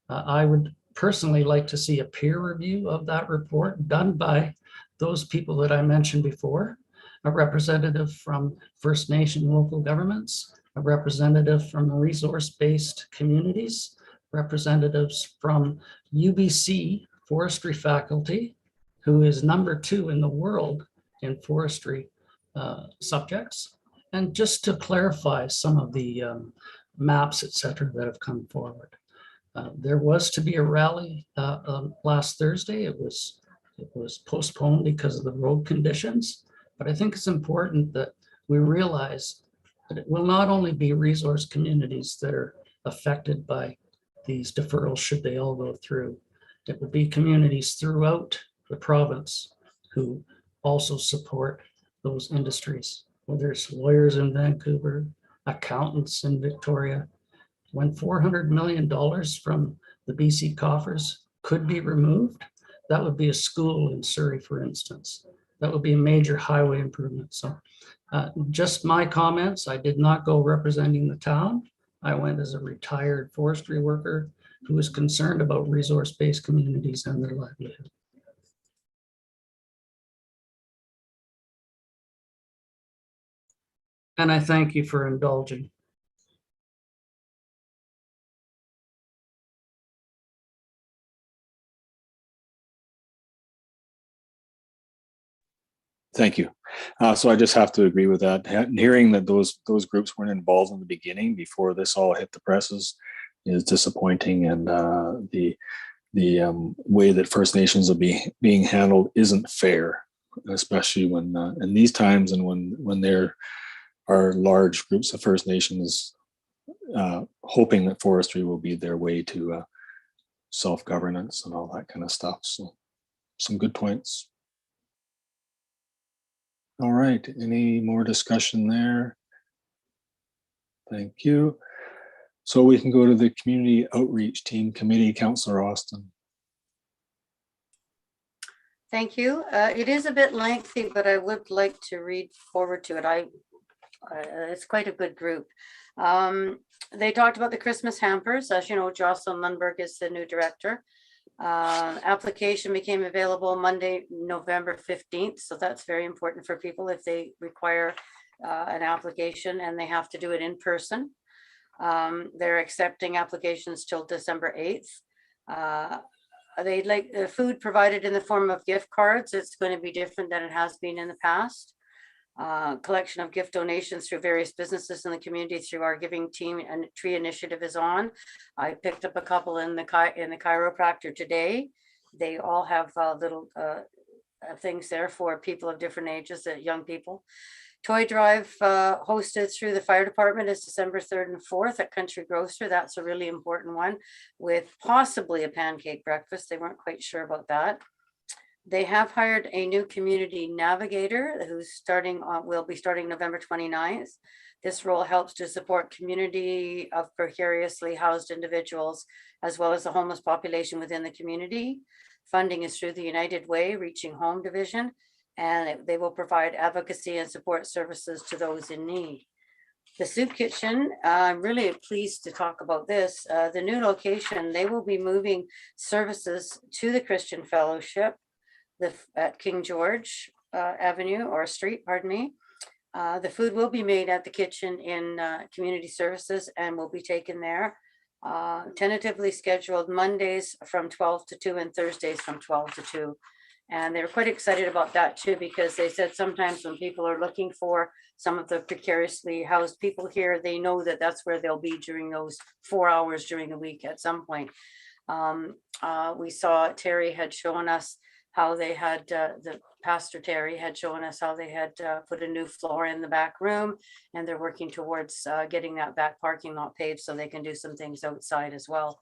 I would personally like to see a peer review of that report done by those people that I mentioned before, a representative from First Nation local governments, a representative from resource-based communities, representatives from UBC forestry faculty, who is #2 in the world in forestry subjects, and just to clarify some of the maps, et cetera, that have come forward. There was to be a rally last Thursday. It was It was postponed because of the road conditions, but I think it's important that we realize that it will not only be resource communities that are affected by these deferrals should they all go through. It would be communities throughout the province who also support those industries, whether it's lawyers in Vancouver, accountants in Victoria. When $400 million from the BC coffers could be removed, that would be a school in Surrey, for instance. That would be a major highway improvement. So just my comments, I did not go representing the town. I went as a retired forestry worker who was concerned about resource-based communities and their livelihood. And I thank you for indulging. Thank you. So I just have to agree with that. Hearing that those groups weren't involved in the beginning before this all hit the presses is disappointing, and the way that First Nations are being handled isn't fair, especially when in these times and when there are large groups of First Nations hoping that forestry will be their way to self-governance and all that kind of stuff. So some good points. All right, any more discussion there? Thank you. So we can go to the Community Outreach Team Committee, Councillor Austin. Thank you. It is a bit lengthy, but I would like to read forward to it. It's quite a good group. They talked about the Christmas hampers. As you know, Jocelyn Lundberg is the new director. Application became available Monday, November 15th. So that's very important for people if they require an application and they have to do it in person. They're accepting applications till December 8th. They'd like the food provided in the form of gift cards. It's going to be different than it has been in the past. Collection of gift donations through various businesses in the community through our giving team and tree initiative is on. I picked up a couple in the chiropractor today. They all have little things there for people of different ages, young people. Toy drive hosted through the fire department is December 3rd and 4th at Country Grocer. That's a really important one, with possibly a pancake breakfast. They weren't quite sure about that. They have hired a new community navigator who's will be starting November 29th. This role helps to support community of precariously housed individuals, as well as the homeless population within the community. Funding is through the United Way Reaching Home Division, and they will provide advocacy and support services to those in need. The soup kitchen, I'm really pleased to talk about this. The new location, they will be moving services to the Christian Fellowship at King George Avenue or Street, pardon me. The food will be made at the kitchen in community services and will be taken there. Tentatively scheduled Mondays from 12 to 2 and Thursdays from 12 to 2. And they were quite excited about that too, because they said sometimes when people are looking for some of the precariously housed people here, they know that that's where they'll be during those 4 hours during the week at some point. We saw Terry had shown us how they had, the Pastor Terry had shown us how they had put a new floor in the back room, and they're working towards getting that back parking lot paved so they can do some things outside as well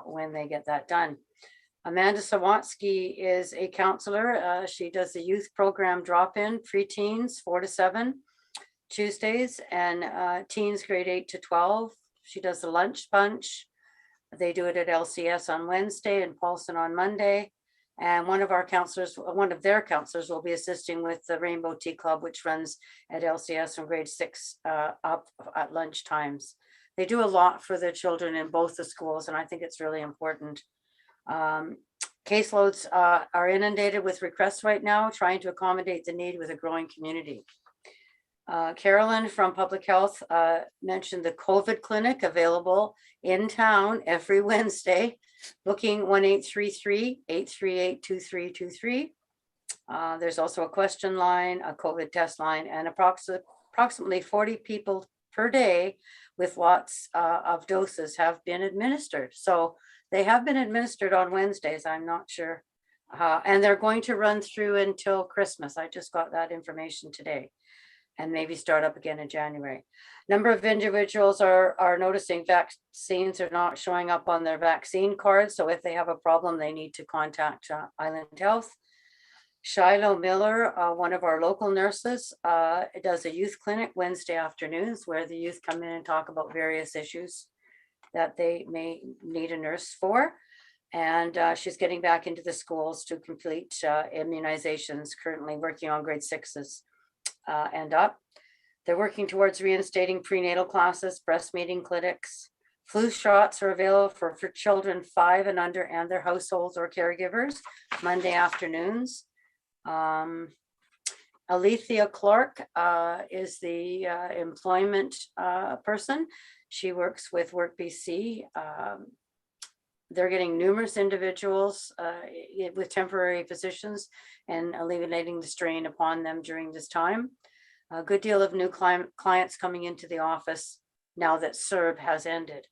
when they get that done. Amanda Sawatsky is a counselor. She does the youth program drop-in, preteens 4 to 7 Tuesdays, and teens grade 8 to 12. She does the lunch bunch. They do it at LCS on Wednesday and Paulson on Monday. And one of their counselors will be assisting with the Rainbow Tea Club, which runs at LCS from grade 6 up at lunch times. They do a lot for the children in both the schools, and I think it's really important. Caseloads are inundated with requests right now, trying to accommodate the need with a growing community. Carolyn from Public Health mentioned the COVID clinic available in town every Wednesday. Booking 1-833-838-2323. There's also a question line, a COVID test line, and approximately 40 people per day with lots of doses have been administered. So they have been administered on Wednesdays. I'm not sure And they're going to run through until Christmas. I just got that information today. And maybe start up again in January. Number of individuals are noticing vaccines are not showing up on their vaccine cards. So if they have a problem, they need to contact Island Health. Shiloh Miller, one of our local nurses, does a youth clinic Wednesday afternoons where the youth come in and talk about various issues that they may need a nurse for. And she's getting back into the schools to complete immunizations, currently working on grade 6s and up. They're working towards reinstating prenatal classes, breastfeeding clinics. Flu shots are available for children 5 and under and their households or caregivers, Monday afternoons. Alethea Clark is the employment person. She works with Work BC. They're getting numerous individuals with temporary positions and alleviating the strain upon them during this time. A good deal of new clients coming into the office now that CERB has ended.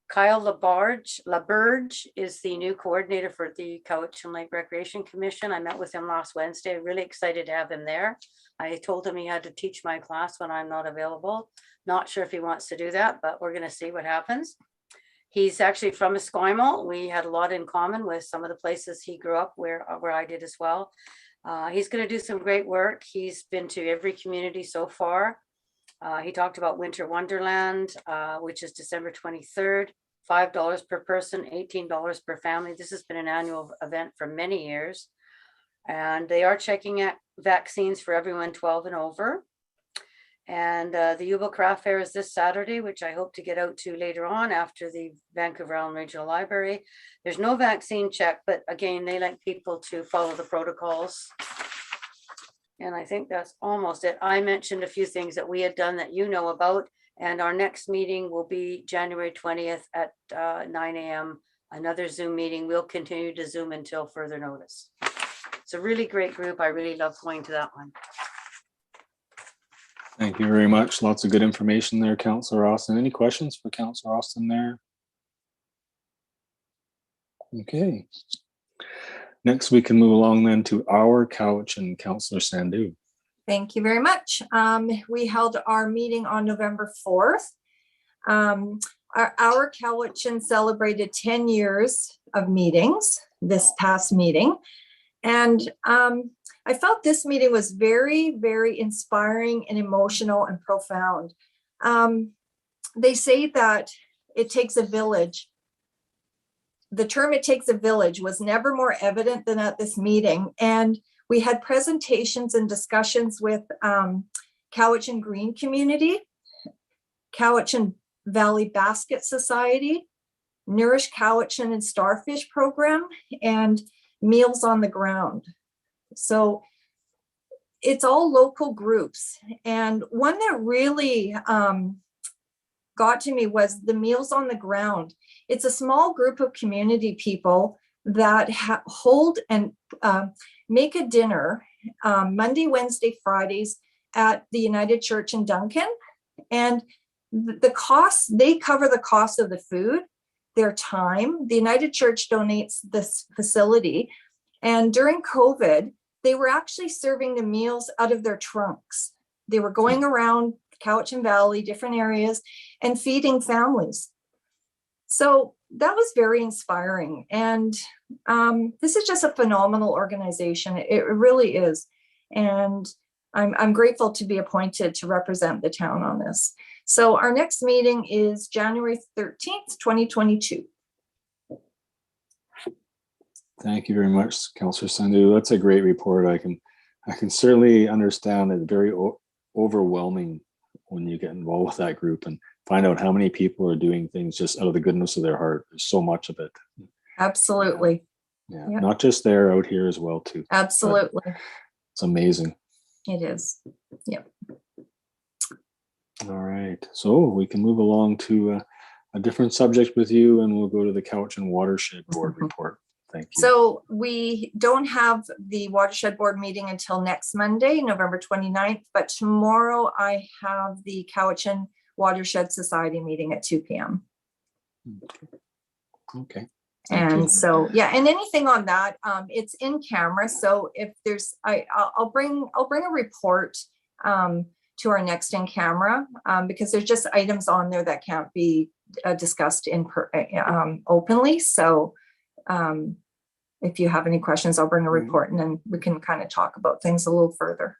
Kyle LaBerge is the new coordinator for the Cowichan Lake Recreation Commission. I met with him last Wednesday. Really excited to have him there. I told him he had to teach my class when I'm not available. Not sure if he wants to do that, but we're going to see what happens. He's actually from Esquimalt. We had a lot in common with some of the places he grew up where I did as well. He's going to do some great work. He's been to every community so far. He talked about Winter Wonderland, which is December 23rd, $5 per person, $18 per family. This has been an annual event for many years. And they are checking at vaccines for everyone 12 and over. And the Yuba Craft Fair is this Saturday, which I hope to get out to later on after the Vancouver Island Regional Library. There's no vaccine check, but again, they like people to follow the protocols. And I think that's almost it. I mentioned a few things that we had done that you know about, and our next meeting will be January 20th at 9 a.m. Another Zoom meeting. We'll continue to Zoom until further notice. It's a really great group. I really love going to that one. Thank you very much. Lots of good information there, Councillor Austin. Any questions for Councillor Austin there? Okay. Next, we can move along then to our couch and Councillor Sandhu. Thank you very much. We held our meeting on November 4th. Our Cowichan celebrated 10 years of meetings, this past meeting. And I felt this meeting was very, very inspiring and emotional and profound. They say that it takes a village. The term "it takes a village" was never more evident than at this meeting. And we had presentations and discussions with Cowichan Green Community, Cowichan Valley Basket Society, Nourish Cowichan and Starfish Program, and Meals on the Ground. So it's all local groups. And one that really got to me was the Meals on the Ground. It's a small group of community people that hold and make a dinner Monday, Wednesday, Fridays at the United Church in Duncan. And the costs, they cover the cost of the food, their time. The United Church donates this facility. And during COVID, they were actually serving the meals out of their trunks. They were going around Cowichan Valley, different areas, and feeding families. So that was very inspiring. And this is just a phenomenal organization. It really is. And I'm grateful to be appointed to represent the town on this. So our next meeting is January 13th, 2022. Thank you very much, Councillor Sandhu. That's a great report. I can certainly understand it's very overwhelming when you get involved with that group and find out how many people are doing things just out of the goodness of their heart. There's so much of it. Absolutely. Yeah, Yep. Not just there, out here as well too. Absolutely. But it's amazing. It is. Yep. All right, so we can move along to a different subject with you, and we'll go to the Cowichan Watershed Board report. Thank you. So we don't have the Watershed Board meeting until next Monday, November 29th, but tomorrow I have the Cowichan Watershed Society meeting at 2 p.m. Okay. Thank you. And so, yeah, and anything on that, it's in camera. So if there's, I'll bring a report to our next in camera because there's just items on there that can't be discussed openly. So if you have any questions, I'll bring a report and then we can kind of talk about things a little further.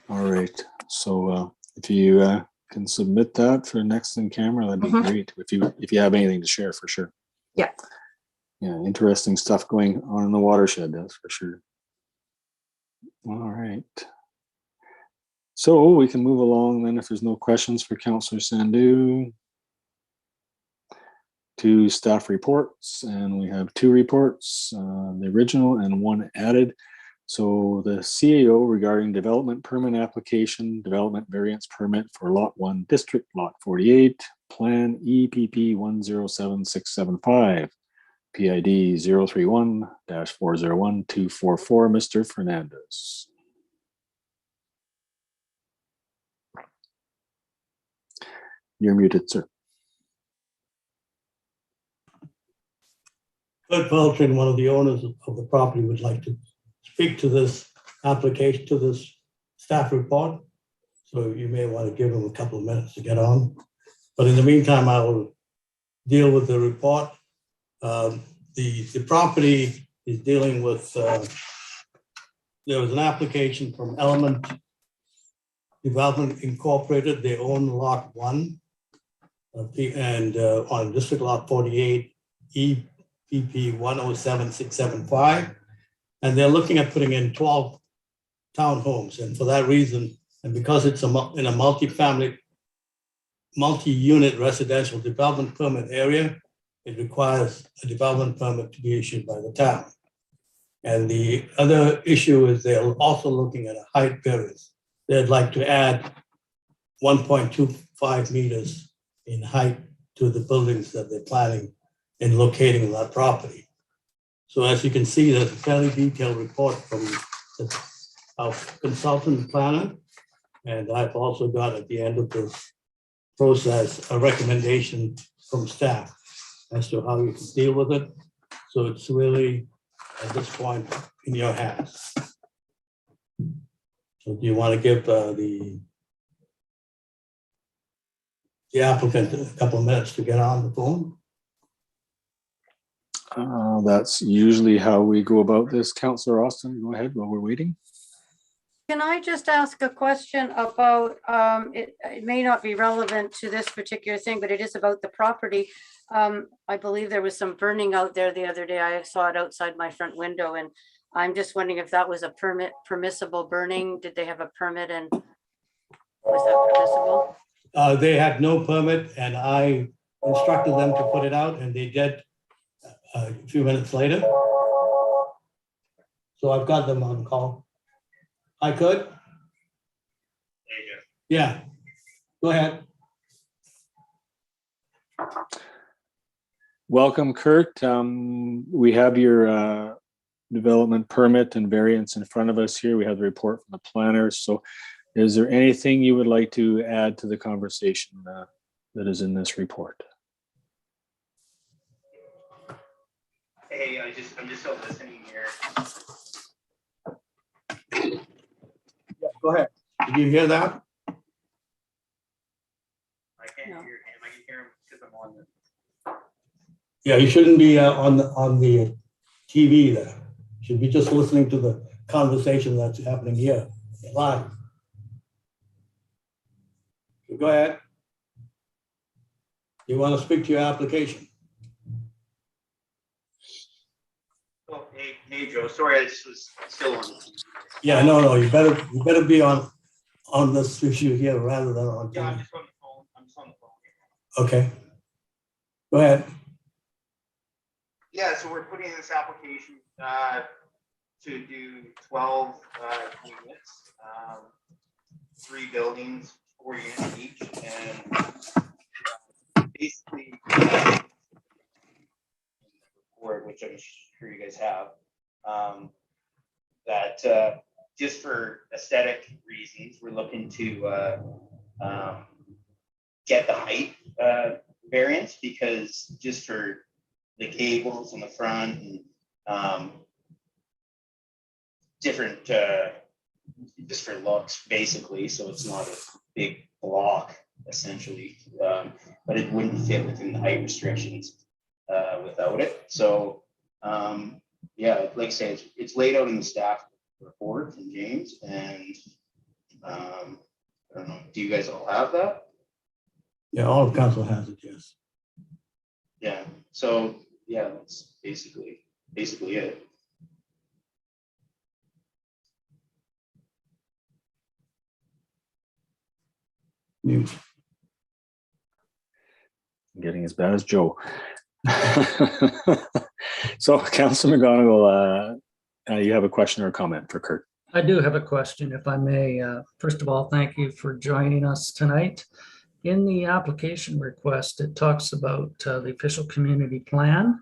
All right. So if you can submit that for next in camera, that'd be great. If you have anything to share, for sure. Yeah. Yeah, interesting stuff going on in the watershed, that's for sure. All right. So we can move along then if there's no questions for Councillor Sandhu. To staff reports, and we have 2 reports, the original and 1 added. So the CAO regarding development permit application, development variance permit for Lot 1 District, Lot 48, Plan EPP 107675. PID 031-401244, Mr. Fernandez. You're muted, sir. Kurt Beltran, one of the owners of the property, would like to speak to this application, to this staff report. So you may want to give him a couple of minutes to get on. But in the meantime, I will deal with the report. The property is dealing with, there was an application from Element Development Incorporated. They own Lot 1 and on District Lot 48, EPP 107675. And they're looking at putting in 12 townhomes. And for that reason, and because it's in a multi-family, multi-unit residential development permit area, it requires a development permit to be issued by the town. And the other issue is they're also looking at a height variance. They'd like to add 1.25 meters in height to the buildings that they're planning and locating that property. So as you can see, there's a fairly detailed report from our consultant planner. And I've also got at the end of this process a recommendation from staff as to how you can deal with it. So it's really, at this point, in your hands. So do you want to give the applicant a couple of minutes to get on the phone? That's usually how we go about this. Councillor Austin, go ahead while we're waiting. Can I just ask a question about, it may not be relevant to this particular thing, but it is about the property. I believe there was some burning out there the other day. I saw it outside my front window, and I'm just wondering if that was a permissible burning. Did they have a permit, and was that permissible? They had no permit, and I instructed them to put it out, and they did a few minutes later. So I've got them on call. I could? There you go. Yeah, go ahead. Welcome, Kurt. We have your development permit and variance in front of us here. We have the report from the planners. So is there anything you would like to add to the conversation that is in this report? Hey, I'm just still listening here. Yeah, go ahead. Did you hear that? I can't hear him. I can hear him because I'm on the. Yeah, you shouldn't be on the TV there. You should be just listening to the conversation that's happening here live. So go ahead. You want to speak to your application? Oh, hey, Joe. Sorry, I just was still on. Yeah, no, you better be on this issue here rather than on Yeah, I'm TV. just on the phone. I'm just on the phone. Okay. Go ahead. Yeah, so we're putting in this application to do 12 units, 3 buildings, 4 units each, and basically, report, which I'm sure you guys have, that just for aesthetic reasons, we're looking to get the height variance, because just for the cables in the front and different just for looks basically, so it's not a big block essentially, but it wouldn't fit within the height restrictions without it. So yeah, like I say, it's laid out in the staff report from James, and I don't know, do you guys all have that? Yeah, all of council has it, yes. Yeah, so yeah, that's basically it. Mute. Getting as bad as Joe. So, Councilor McGonigal, you have a question or a comment for Kurt? I do have a question, if I may. First of all, thank you for joining us tonight. In the application request, it talks about the official community plan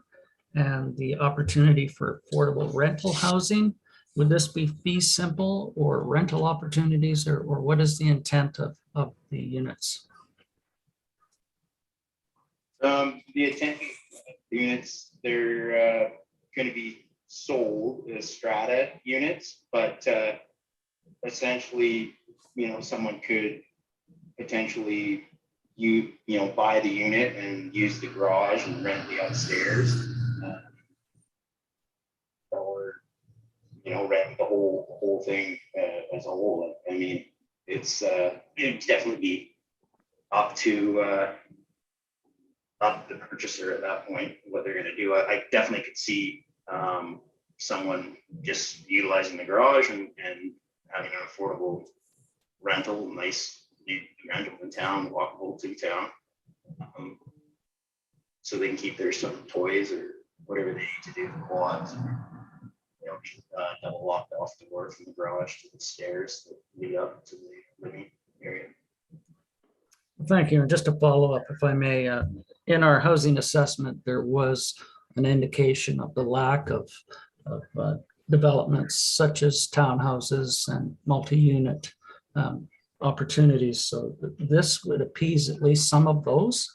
and the opportunity for affordable rental housing. Would this be fee simple or rental opportunities, or what is the intent of the units? The attending units, they're going to be sold as strata units, but essentially, someone could potentially buy the unit and use the garage and rent the upstairs, or rent the whole thing as a whole. I mean, it'd definitely be up to the purchaser at that point what they're going to do. I definitely could see someone just utilizing the garage and having an affordable rental, nice new rental in town, walkable to town, so they can keep their some toys or whatever they need to do, the quads, double locked off the door from the garage to the stairs that lead up to the living area. Thank you. And just to follow up, if I may, in our housing assessment, there was an indication of the lack of developments such as townhouses and multi-unit opportunities. So this would appease at least some of those.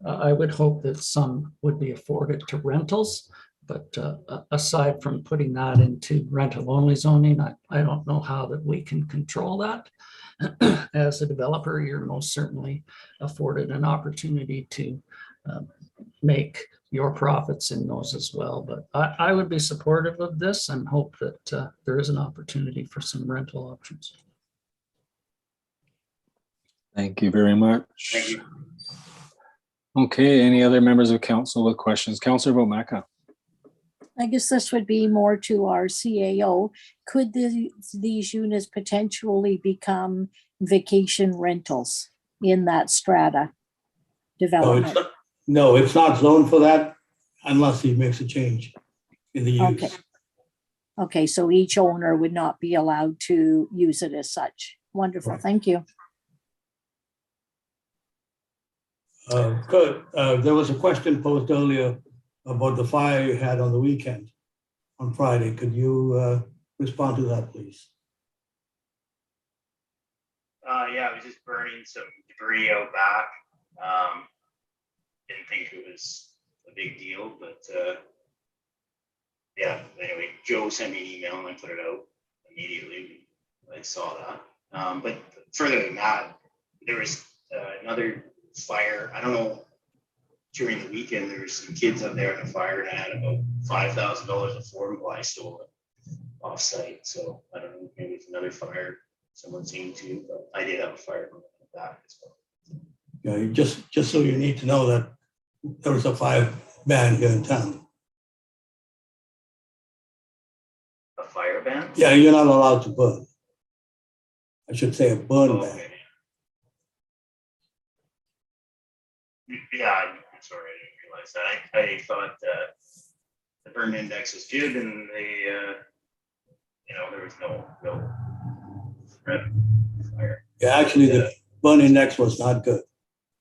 I would hope that some would be afforded to rentals, but aside from putting that into rental only zoning, I don't know how that we can control that. As a developer, you're most certainly afforded an opportunity to make your profits in those as well. But I would be supportive of this and hope that there is an opportunity for some rental options. Thank you very much. Thank you. Okay, any other members of council with questions? Councilor Bomaka. I guess this would be more to our CAO. Could these units potentially become vacation rentals in that strata development? No, it's not zoned for that unless he makes a change in the use. Okay. Okay, so each owner would not be allowed to use it as such. Wonderful, Right. thank you. Good. There was a question posed earlier about the fire you had on the weekend on Friday. Could you respond to that, please? Yeah, I was just burning some debris out back. Didn't think it was a big deal, but yeah, anyway, Joe sent me an email and I put it out immediately. I saw that. But further than that, there was another fire. I don't know, during the weekend, there was some kids up there in the fire and I had about $5,000 affordable. I stole it off site. So I don't know, maybe it's another fire someone seemed to, but I did have a fire going like that as well. Yeah, just so you need to know that there was a fire ban here in town. A fire ban? Yeah, you're not allowed to burn. I should say a burn ban. Okay. Yeah, I'm sorry, I didn't realize that. I thought the burn index was good and they, there was no threat of fire. Yeah, actually, the burn index was not good.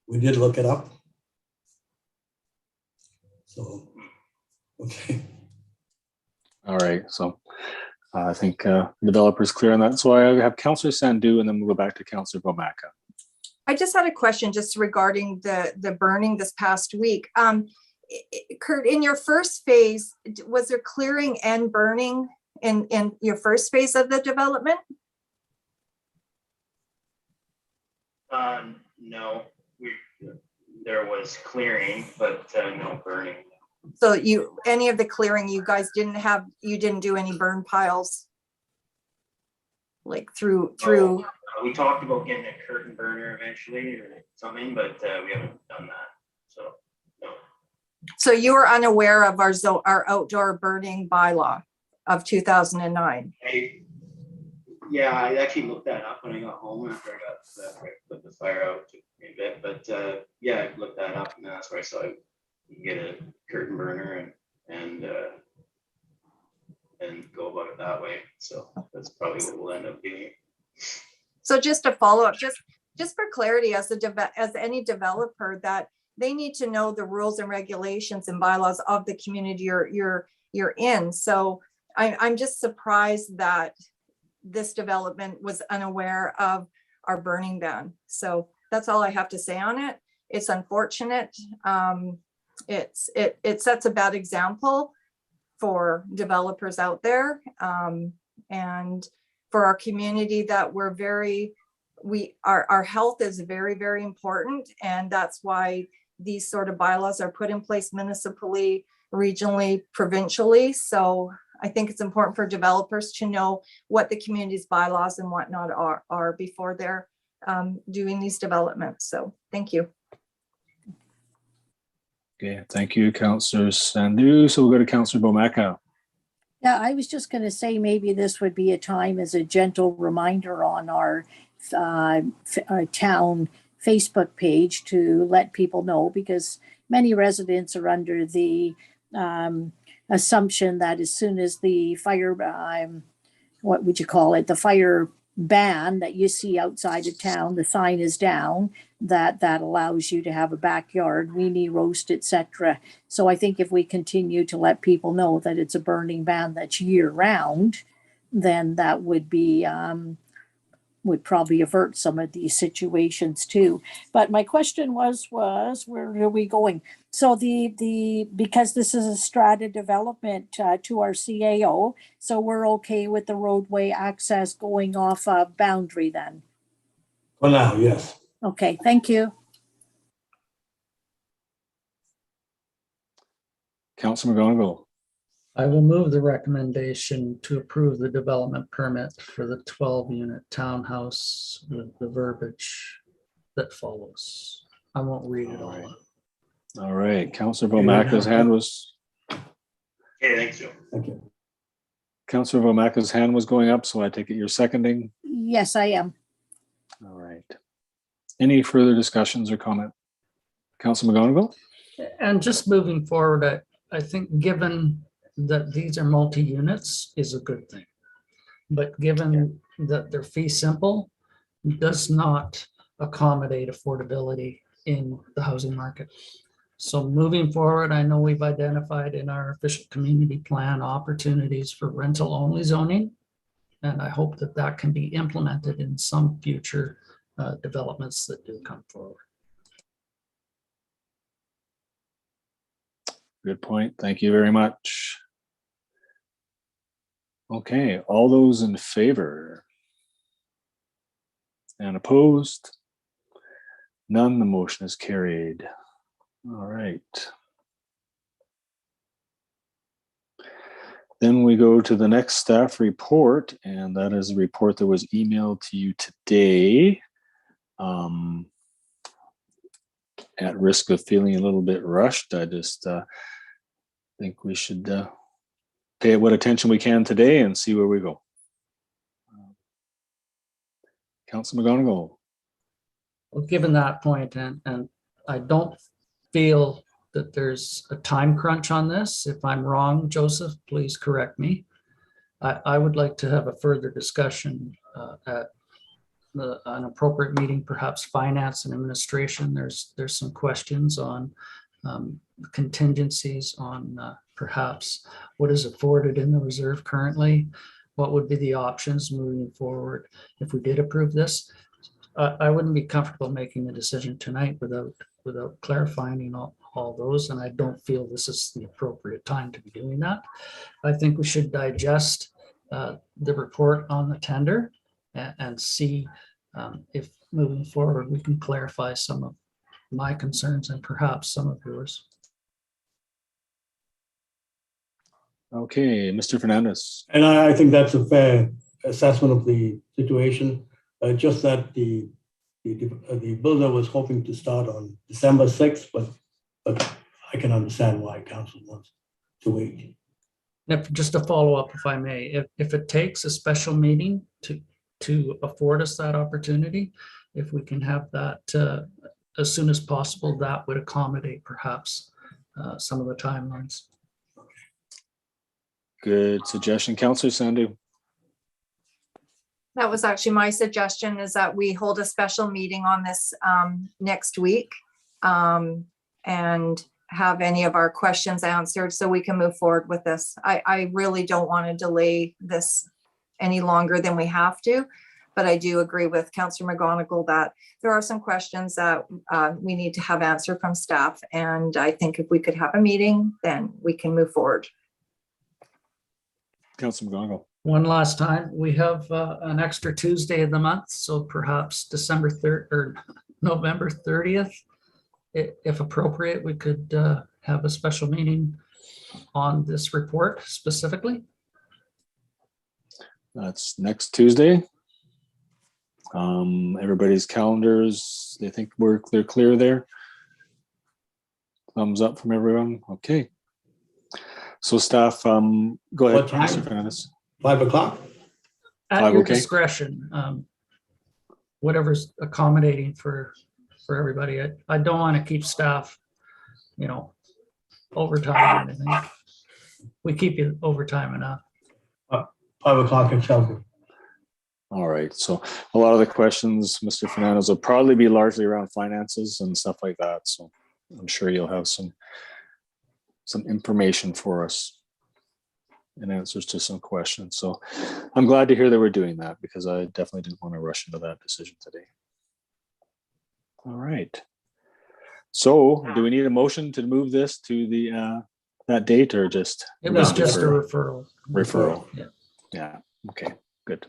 We did look it up. So, okay. All right, so I think the developer's clear on that. So I have Councilor Sandu and then we'll go back to Councilor Bomaka. I just had a question just regarding the burning this past week. Kurt, in your first phase, was there clearing and burning in your first phase of the development? No, there was clearing, but no burning. So any of the clearing you guys you didn't do any burn piles? Like through, We talked about getting a curtain burner eventually or something, but we haven't done that, so no. so you were unaware of our outdoor burning bylaw of 2009? Yeah, I actually looked that up when I got home after I put the fire out a bit, but yeah, I looked that up and that's where I saw you can get a curtain burner and go about it that way. So that's probably what we'll end up doing. So just to follow up, just for clarity, as any developer, that they need to know the rules and regulations and bylaws of the community you're in. So I'm just surprised that this development was unaware of our burning ban. So that's all I have to say on it. It's unfortunate. It sets a bad example for developers out there, and for our community, that our health is very, very important. And that's why these sort of bylaws are put in place municipally, regionally, provincially. So I think it's important for developers to know what the community's bylaws and whatnot are before they're doing these developments. So thank you. Okay, thank you, Councillor Sandhu. So we'll go to Councillor Bomaka. Yeah, I was just going to say maybe this would be a time as a gentle reminder on our town Facebook page to let people know, because many residents are under the assumption that as soon as the fire, what would you call it, the fire ban that you see outside of town, the sign is down, that allows you to have a backyard, weenie roast, etc. So I think if we continue to let people know that it's a burning ban that's year round, then that would be would probably avert some of these situations too. But my question was where are we going? So because this is a strata development to our CAO, so we're okay with the roadway access going off a boundary then? For now, yes. Okay, thank you. Councillor McGonigal. I will move the recommendation to approve the development permit for the 12-unit townhouse with the verbiage that follows. I won't read it all. All right, Councillor Bomaka's hand was. Okay, thanks, Joe. Thank you. Councillor Bomaka's hand was going up, so I take it you're seconding. Yes, I am. All right. Any further discussions or comment? Councillor McGonigal? And just moving forward, I think given that these are multi-units is a good thing. But given that they're fee simple, does not accommodate affordability in the housing market. So moving forward, I know we've identified in our official community plan opportunities for rental only zoning. And I hope that that can be implemented in some future developments that do come forward. Good point. Thank you very much. Okay, all those in favor? And opposed? None, the motion is carried. All right. Then we go to the next staff report, and that is a report that was emailed to you today. At risk of feeling a little bit rushed, I just think we should pay what attention we can today and see where we go. Councilor McGonigal. Well, given that point, and I don't feel that there's a time crunch on this. If I'm wrong, Joseph, please correct me. I would like to have a further discussion at an appropriate meeting, perhaps finance and administration. There's some questions on contingencies on perhaps what is afforded in the reserve currently. What would be the options moving forward if we did approve this? I wouldn't be comfortable making the decision tonight without without clarifying all those, and I don't feel this is the appropriate time to be doing that. I think we should digest the report on the tender and see if moving forward, we can clarify some of my concerns and perhaps some of yours. Okay, Mr. Fernandez. And I think that's a fair assessment of the situation. Just that the builder was hoping to start on December 6th, but I can understand why council wants to wait. Just to follow up, if I may, if it takes a special meeting to afford us that opportunity, if we can have that as soon as possible, that would accommodate perhaps some of the timelines. Good suggestion. Councillor Sandu. That was actually my suggestion, is that we hold a special meeting on this next week and have any of our questions answered so we can move forward with this. I really don't want to delay this any longer than we have to, but I do agree with Councillor McGonigal that there are some questions that we need to have answered from staff. And I think if we could have a meeting, then we can move forward. Councillor McGonigal. One last time, we have an extra Tuesday of the month, so perhaps December 3rd or November 30th. If appropriate, we could have a special meeting on this report specifically. That's next Tuesday. Everybody's calendars, they think they're clear there. Thumbs up from everyone. Okay. So staff, go ahead, What time? Mr. Fernandez. 5 o'clock? At Five, your okay. discretion, whatever's accommodating for everybody. I don't want to keep staff, overtime or anything. We keep you overtime enough. 5 o'clock in Shelby. All right. So a lot of the questions, Mr. Fernandez, will probably be largely around finances and stuff like that. So I'm sure you'll have some information for us and answers to some questions. So I'm glad to hear that we're doing that, because I definitely didn't want to rush into that decision today. All right. So do we need a motion to move this to the that date, or just? It was No. just a referral. Referral. Yeah. Yeah. Okay, good.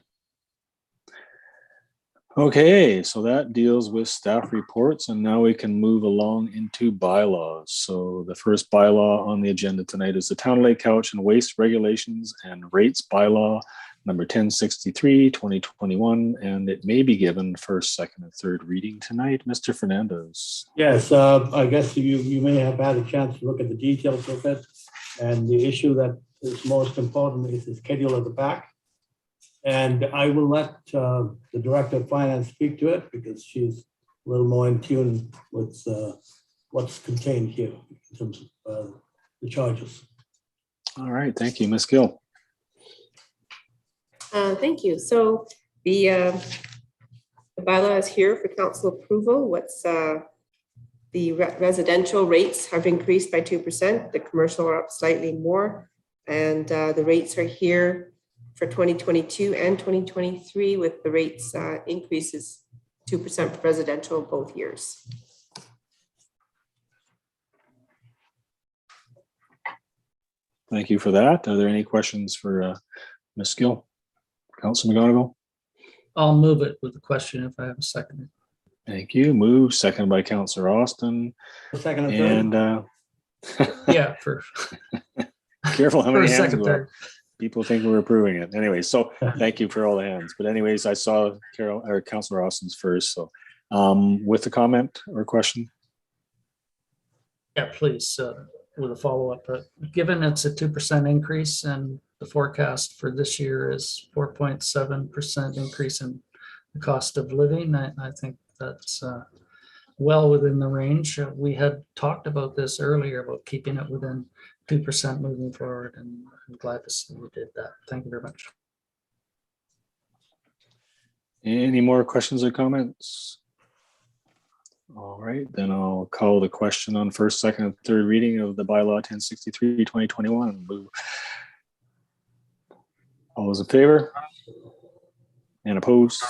Okay, so that deals with staff reports, and now we can move along into bylaws. So the first bylaw on the agenda tonight is the Town of Lake Couch and Waste Regulations and Rates Bylaw number 1063, 2021, and it may be given first, second, and third reading tonight. Mr. Fernandez. Yes, I guess you may have had a chance to look at the details of it. And the issue that is most important is the schedule at the back. And I will let the Director of Finance speak to it, because she's a little more in tune with what's contained here in terms of the charges. All right, thank you, Ms. Gill. Thank you. So the bylaw is here for council approval. The residential rates have increased by 2%. The commercial are up slightly more. And the rates are here for 2022 and 2023, with the rates increases 2% for residential both years. Thank you for that. Are there any questions for Ms. Gill? Councilor McGonigal? I'll move it with a question if I have a second. Thank you. Move, second by Councilor Austin. Second and third. And Yeah, for careful how many first, hands second, go up. third. People think we're approving it. Anyway, so thank you for all the hands. But anyways, I saw Carol or Councilor Austin's first. So with a comment or question? Yeah, please, with a follow-up. Given it's a 2% increase and the forecast for this year is 4.7% increase in the cost of living, I think that's well within the range. We had talked about this earlier, about keeping it within 2% moving forward, and I'm glad to see you did that. Thank you very much. Any more questions or comments? All right, then I'll call the question on first, second, and third reading of the bylaw 1063, 2021. Move. All those in favor? And opposed?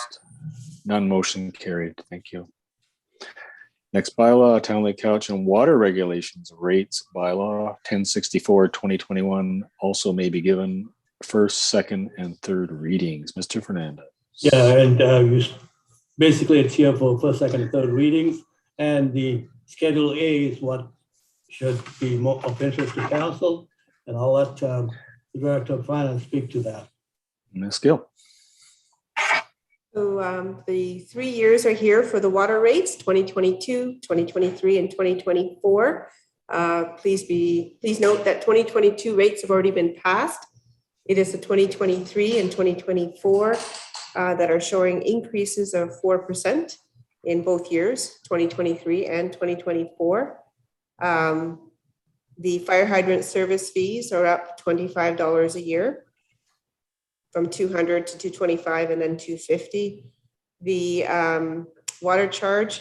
None, motion carried. Thank you. Next bylaw, Town Lake Couch and Water Regulations Rates Bylaw 1064-2021 also may be given first, second, and third readings. Mr. Fernandez. Yeah, and basically it's here for first, second, and third readings. And the Schedule A is what should be more of interest to council. And I'll let the Director of Finance speak to that. Ms. Gill. So the 3 years are here for the water rates, 2022, 2023, and 2024. Please note that 2022 rates have already been passed. It is the 2023 and 2024 that are showing increases of 4% in both years, 2023 and 2024. The fire hydrant service fees are up $25 a year, from 200 to 225 and then 250. The water charge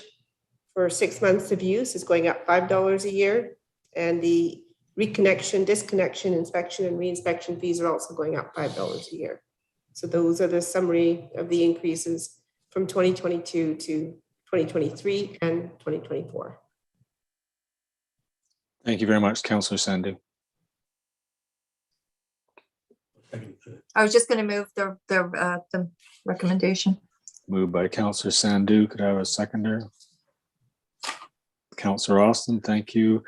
for 6 months of use is going up $5 a year. And the reconnection, disconnection, inspection, and reinspection fees are also going up $5 a year. So those are the summary of the increases from 2022 to 2023 and 2024. Thank you very much, Councillor Sandhu. I was just going to move the recommendation. Moved by Councillor Sandhu. Could I have a seconder? Councillor Austin, thank you.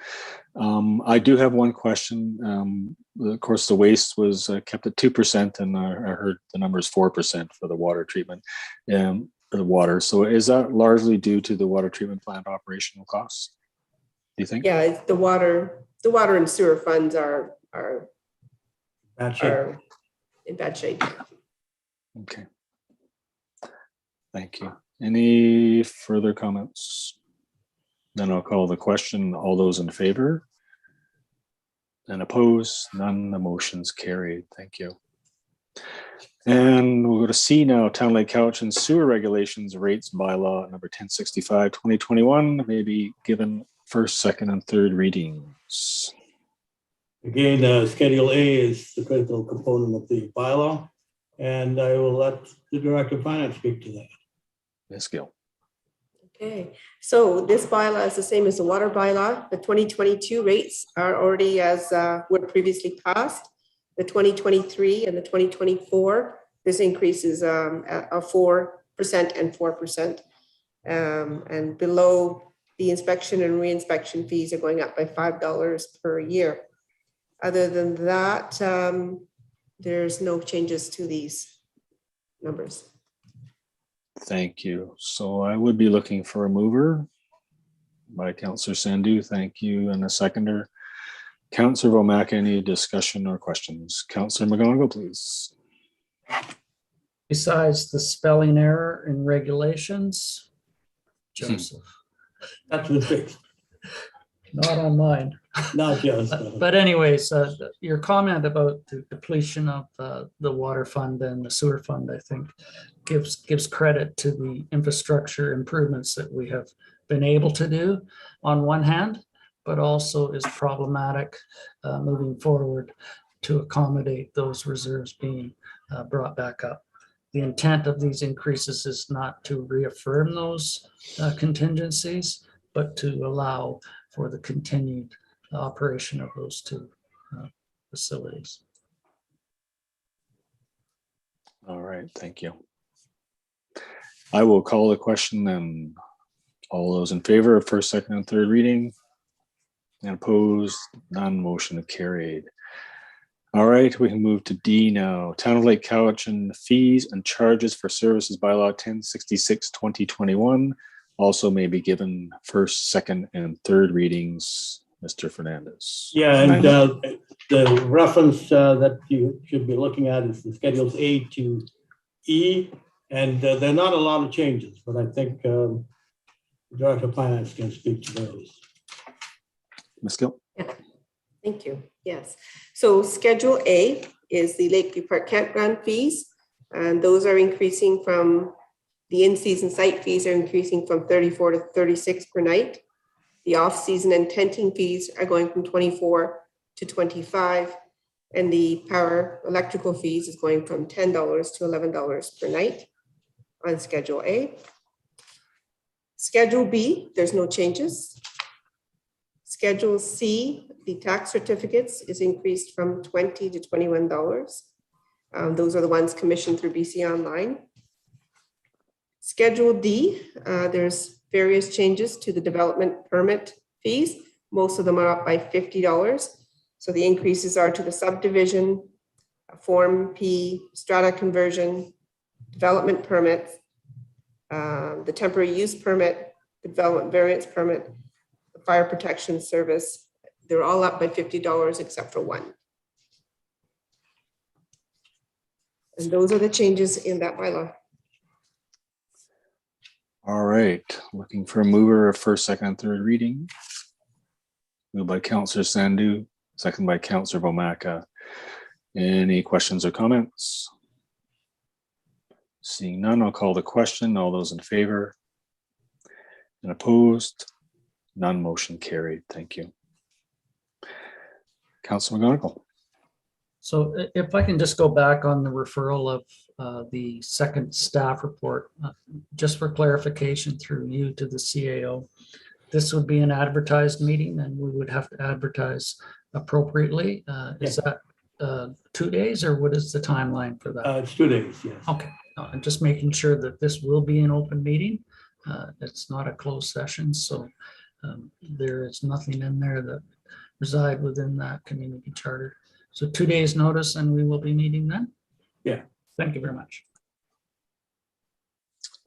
I do have one question. Of course, the waste was kept at 2%, and I heard the number is 4% for the water treatment, for the water. So is that largely due to the water treatment plant operational costs, do you think? Yeah, it's the water and sewer funds are in bad shape. Okay. Thank you. Any further comments? Then I'll call the question. All those in favor? And opposed? None. The motion's carried. Thank you. And we'll go to C now. Town Lake Couch and Sewer Regulations Rates Bylaw number 1065-2021 may be given first, second, and third readings. Again, Schedule A is the critical component of the bylaw, and I will let the Director of Finance speak to that. Ms. Gill. Okay, so this bylaw is the same as the water bylaw. The 2022 rates are already as were previously passed. The 2023 and the 2024, this increase is of 4% and 4%. And below, the inspection and reinspection fees are going up by $5 per year. Other than that, there's no changes to these numbers. Thank you. So I would be looking for a mover by Councillor Sandhu. Thank you. And a seconder. Councillor Vomack, any discussion or questions? Councillor McGonigal, please. Besides the spelling error in regulations, Joseph, That's the fix. not on mine. Not just. But anyways, your comment about the depletion of the water fund and the sewer fund, I think, gives credit to the infrastructure improvements that we have been able to do on one hand, but also is problematic moving forward to accommodate those reserves being brought back up. The intent of these increases is not to reaffirm those contingencies, but to allow for the continued operation of those two facilities. All right, thank you. I will call the question then. All those in favor of first, second, and third reading? And opposed? None. Motion carried. All right, we can move to D now. Town of Lake Cowichan fees and charges for services bylaw 1066-2021 also may be given first, second, and third readings. Mr. Fernandez. Yeah, and the reference that you should be looking at is the Schedules A to E, and there are not a lot of changes, but I think the Director of Finance can speak to those. Ms. Gill. Yeah. Thank you. Yes. So Schedule A is the Lakeview Park campground fees, and those are increasing from the in-season site fees are increasing from 34 to 36 per night. The off-season and tenting fees are going from 24 to 25, and the power electrical fees is going from $10 to $11 per night on Schedule A. Schedule B, there's no changes. Schedule C, the tax certificates is increased from $20 to $21. Those are the ones commissioned through BC Online. Schedule D, there's various changes to the development permit fees. Most of them are up by $50. So the increases are to the subdivision, Form P, strata conversion, development permits, the temporary use permit, the development variance permit, the fire protection service. They're all up by $50 except for one. And those are the changes in that bylaw. All right, looking for a mover of first, second, and third reading. Moved by Councillor Sandu, second by Councillor Bomaka. Any questions or comments? Seeing none, I'll call the question. All those in favor and opposed? None, motion carried. Thank you. Councillor McGonigal. So if I can just go back on the referral of the second staff report, just for clarification through you to the CAO, this would be an advertised meeting and we would have to advertise appropriately. Is that 2 days or what is the timeline for that? It's 2 days, yes. Okay, no, I'm just making sure that this will be an open meeting. It's not a closed session, so there is nothing in there that reside within that community charter. So 2 days notice and we will be meeting then? Yeah. Thank you very much.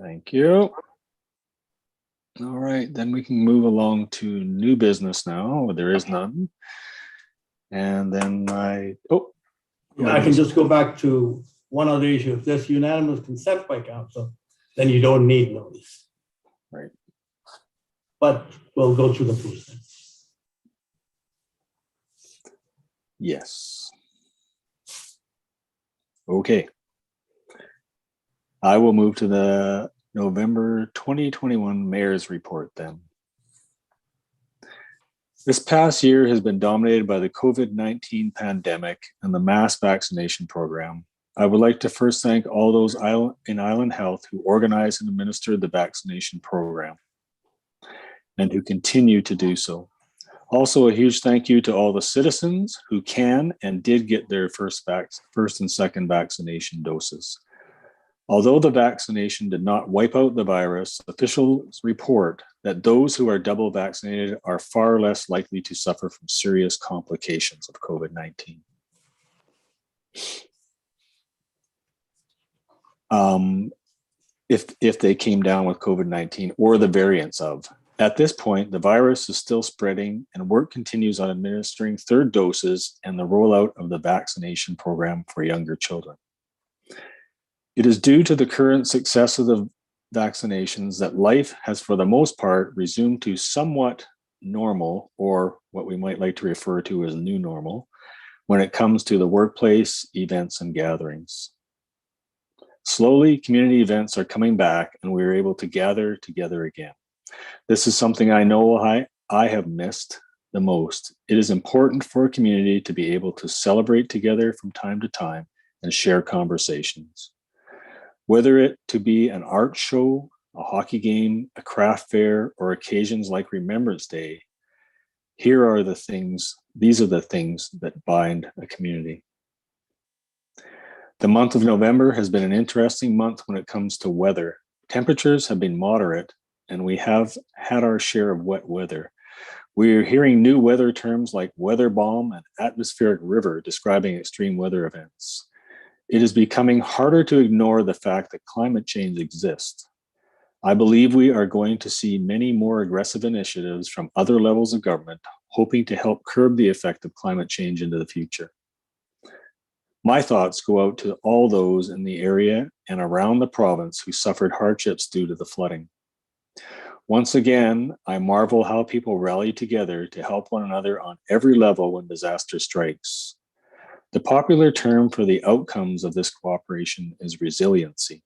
Thank you. All right, then we can move along to new business now. There is none. And then I can just go back to one other issue. If there's unanimous consent by council, then you don't need notice. Right. But we'll go through the process. Yes. Okay. I will move to the November 2021 Mayor's Report then. This past year has been dominated by the COVID-19 pandemic and the mass vaccination program. I would like to first thank all those in Island Health who organized and administered the vaccination program and who continue to do so. Also, a huge thank you to all the citizens who can and did get their first and second vaccination doses. Although the vaccination did not wipe out the virus, officials report that those who are double vaccinated are far less likely to suffer from serious complications of COVID-19. If they came down with COVID-19 or the variants of. At this point, the virus is still spreading and work continues on administering third doses and the rollout of the vaccination program for younger children. It is due to the current success of the vaccinations that life has, for the most part, resumed to somewhat normal, or what we might like to refer to as new normal, when it comes to the workplace, events, and gatherings. Slowly, community events are coming back and we are able to gather together again. This is something I know I have missed the most. It is important for a community to be able to celebrate together from time to time and share conversations. Whether it to be an art show, a hockey game, a craft fair, or occasions like Remembrance Day, these are the things that bind a community. The month of November has been an interesting month when it comes to weather. Temperatures have been moderate, and we have had our share of wet weather. We are hearing new weather terms like weather bomb and atmospheric river describing extreme weather events. It is becoming harder to ignore the fact that climate change exists. I believe we are going to see many more aggressive initiatives from other levels of government, hoping to help curb the effect of climate change into the future. My thoughts go out to all those in the area and around the province who suffered hardships due to the flooding. Once again, I marvel how people rally together to help one another on every level when disaster strikes. The popular term for the outcomes of this cooperation is resiliency.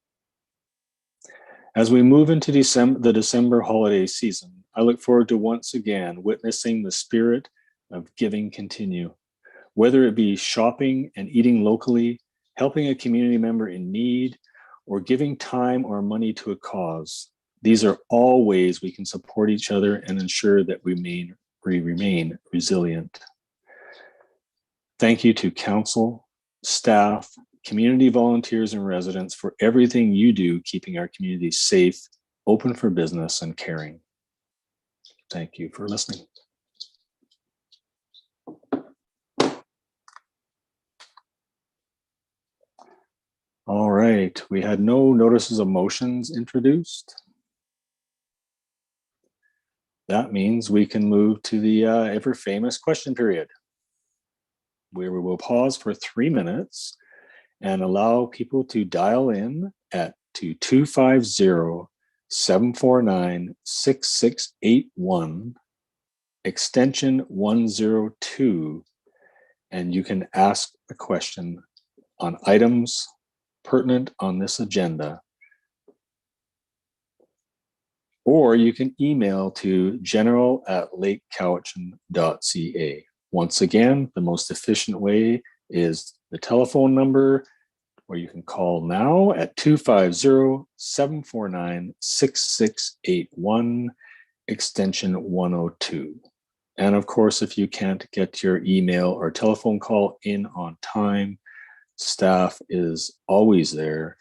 As we move into the December holiday season, I look forward to once again witnessing the spirit of giving continue. Whether it be shopping and eating locally, helping a community member in need, or giving time or money to a cause, These are all ways we can support each other and ensure that we remain resilient. Thank you to council, staff, community volunteers, and residents for everything you do, keeping our community safe, open for business, and caring. Thank you for listening. All right, we had no notices of motions introduced. That means we can move to the ever famous question period, where we will pause for 3 minutes and allow people to dial in at 250-749-6681, extension 102, and you can ask a question on items pertinent on this agenda. Or you can email to general@lakecowichan.ca. Once again, the most efficient way is the telephone number, where you can call now at 250-749-6681, extension 102. And of course, if you can't get your email or telephone call in on time, staff is always there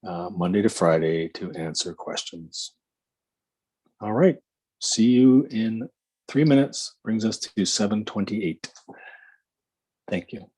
Monday to Friday to answer questions. All right, see you in 3 minutes, brings us to 7:28. Thank you.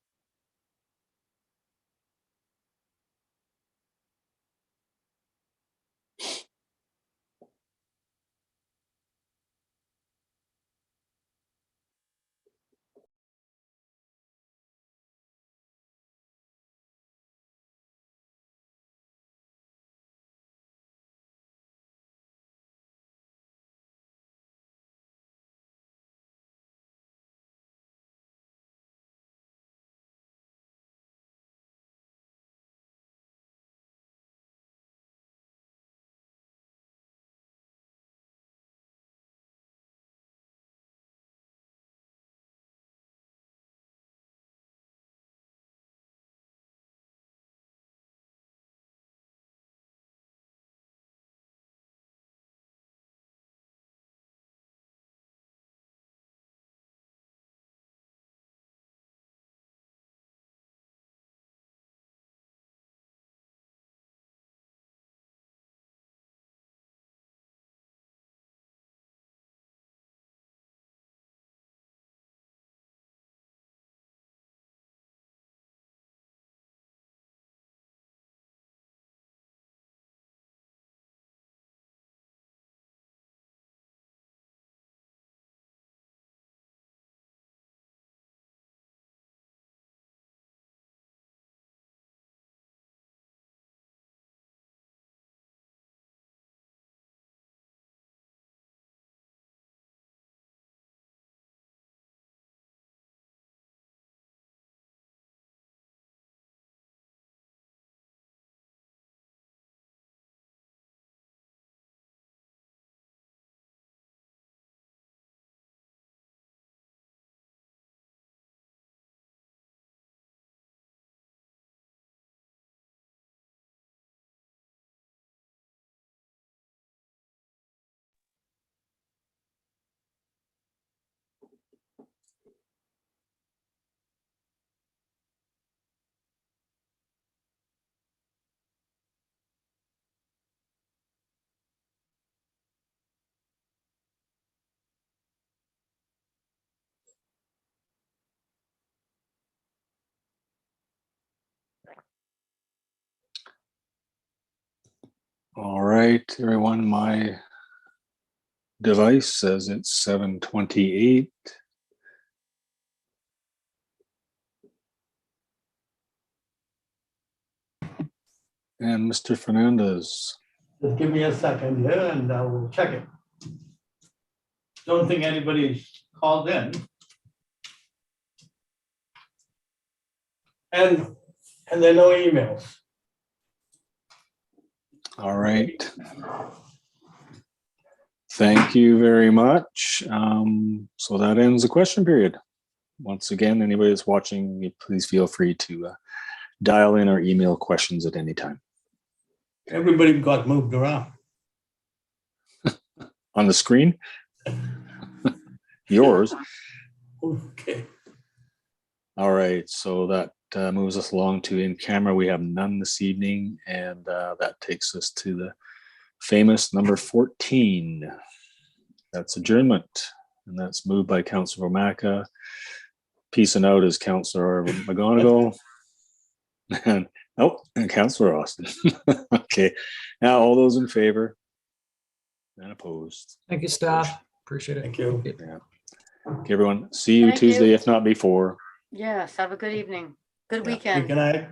All right, everyone, my device says it's 7:28. And Mr. Fernandez. Just give me a second here and we'll check it. Don't think anybody's called in. And there are no emails. All right. Thank you very much. So that ends the question period. Once again, anybody that's watching, please feel free to dial in or email questions at any time. Everybody got moved around. on the screen? Yours. Okay. All right, so that moves us along to in camera. We have none this evening, and that takes us to the famous number 14. That's adjournment, and that's moved by Councilor Maca. Peace and out is Councilor McGonigal. And and Councilor Austin. Okay, now all those in favor and opposed. Thank you, staff. Appreciate it. Thank you. Okay, everyone. See you Thank you. Tuesday, if not before. Yes, have a good evening. Good Yeah. weekend. Good night.